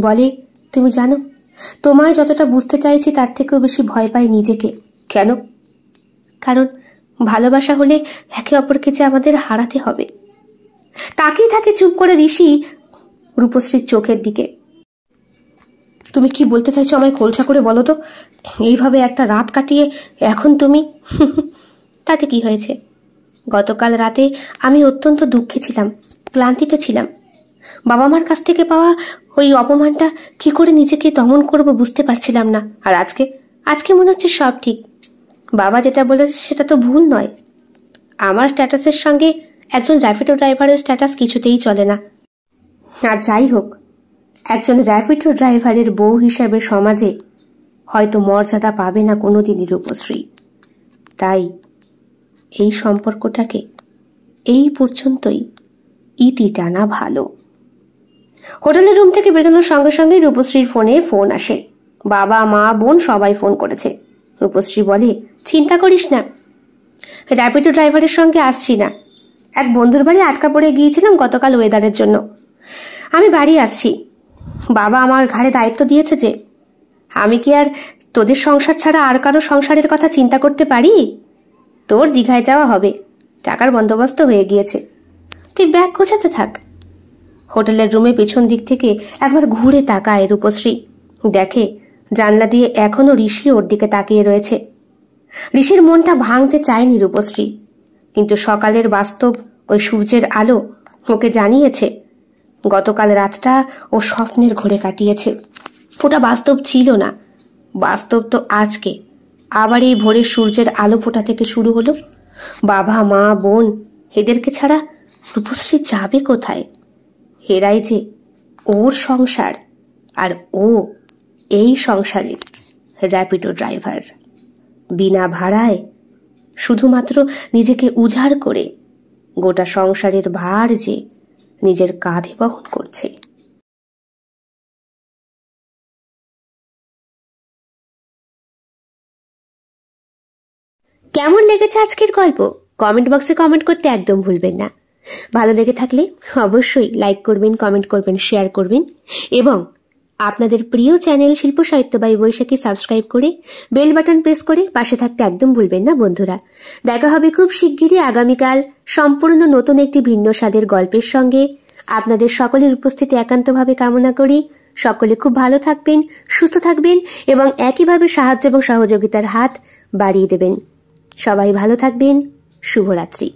বলে, তুমি জানো, তোমায় যতটা বুঝতে চাইছি তার থেকেও বেশি ভয় পাই নিজেকে। কেন? কারণ ভালোবাসা হলে একে অপরকে যে আমাদের হারাতে হবে। তাকিয়ে থাকে চুপ করে ঋষি। রূপশ্রীর চোখের দিকে। তুমি কি বলতে চাইছো আমায় খোলসা করে বলো তো। এইভাবে একটা রাত কাটিয়ে এখন তুমি তাতে কি হয়েছে? গতকাল রাতে আমি অত্যন্ত দুঃখে ছিলাম, ক্লান্তিতে ছিলাম। বাবা মার কাছ থেকে পাওয়া ওই অপমানটা কি করে নিজেকে দমন করব বুঝতে পারছিলাম না। আর আজকে মনে হচ্ছে সব ঠিক। বাবা যেটা বলেছে সেটা তো ভুল নয়। আমার স্ট্যাটাসের সঙ্গে একজন র্যাপিডো ড্রাইভারের স্ট্যাটাস কিছুতেই চলে না। আর যাই হোক, একজন র্যাপিডো ড্রাইভারের বউ হিসাবে সমাজে হয়তো মর্যাদা পাবে না কোনোদিনই রূপশ্রী। তাই এই সম্পর্কটাকে এই পর্যন্তই ইতি টানা ভালো। হোটেলের রুম থেকে বেরোনোর সঙ্গে সঙ্গে রূপশ্রীর ফোনে ফোন আসে। বাবা মা বোন সবাই ফোন করেছে। রূপশ্রী বলে, চিন্তা করিস না, র্যাপিডো ড্রাইভারের সঙ্গে আসছি না। এক বন্ধুর বাড়ি আটকা পড়ে গিয়েছিলাম গতকাল ওয়েদারের জন্য। আমি বাড়ি আসছি। বাবা আমার ঘাড়ে দায়িত্ব দিয়েছে যে আমি কি আর তোদের সংসার ছাড়া আর কারো সংসারের কথা চিন্তা করতে পারি? তোর দীঘায় যাওয়া হবে, টাকার বন্দোবস্ত হয়ে গিয়েছে, তুই ব্যাগ গোছাতে থাক। হোটেলের রুমে পেছন দিক থেকে একবার ঘুরে তাকায় রূপশ্রী। দেখে জানলা দিয়ে এখনো ঋষি ওর দিকে তাকিয়ে রয়েছে। ঋষির মনটা ভাঙতে চায়নি রূপশ্রী, কিন্তু সকালের বাস্তব ওই সূর্যের আলো ওকে জানিয়েছে গতকাল রাতটা ও স্বপ্নের ঘোরে কাটিয়েছে। ওটা বাস্তব ছিল না। বাস্তব তো আজকে আবার এই ভোরের সূর্যের আলো ফোটা থেকে শুরু হলো। বাবা মা বোন এদেরকে ছাড়া রূপশ্রী যাবে কোথায়? হেরাই যে ওর সংসার, আর ও এই সংসারের র্যাপিডো ড্রাইভার। বিনা ভাড়ায় শুধুমাত্র নিজেকে উজাড় করে গোটা সংসারের ভার যে নিজের কাঁধে বহন করছে। কেমন লেগেছে আজকের গল্প? কমেন্ট বক্সে কমেন্ট করতে একদম ভুলবেন না। ভালো লেগে থাকলে অবশ্যই লাইক করবেন, কমেন্ট করবেন, শেয়ার করবেন এবং আপনাদের প্রিয় চ্যানেল শিল্প সাহিত্য বাই বৈশাখী সাবস্ক্রাইব করে বেল বাটন প্রেস করে পাশে থাকতে একদম ভুলবেন না বন্ধুরা। দেখা হবে খুব শিগগিরই আগামীকাল সম্পূর্ণ নতুন একটি ভিন্ন স্বাদের গল্পের সঙ্গে। আপনাদের সকলের উপস্থিতি একান্তভাবে কামনা করি। সকলে খুব ভালো থাকবেন, সুস্থ থাকবেন এবং একইভাবে সাহায্য এবং সহযোগিতার হাত বাড়িয়ে দেবেন। সবাই ভালো থাকবেন। শুভরাত্রি।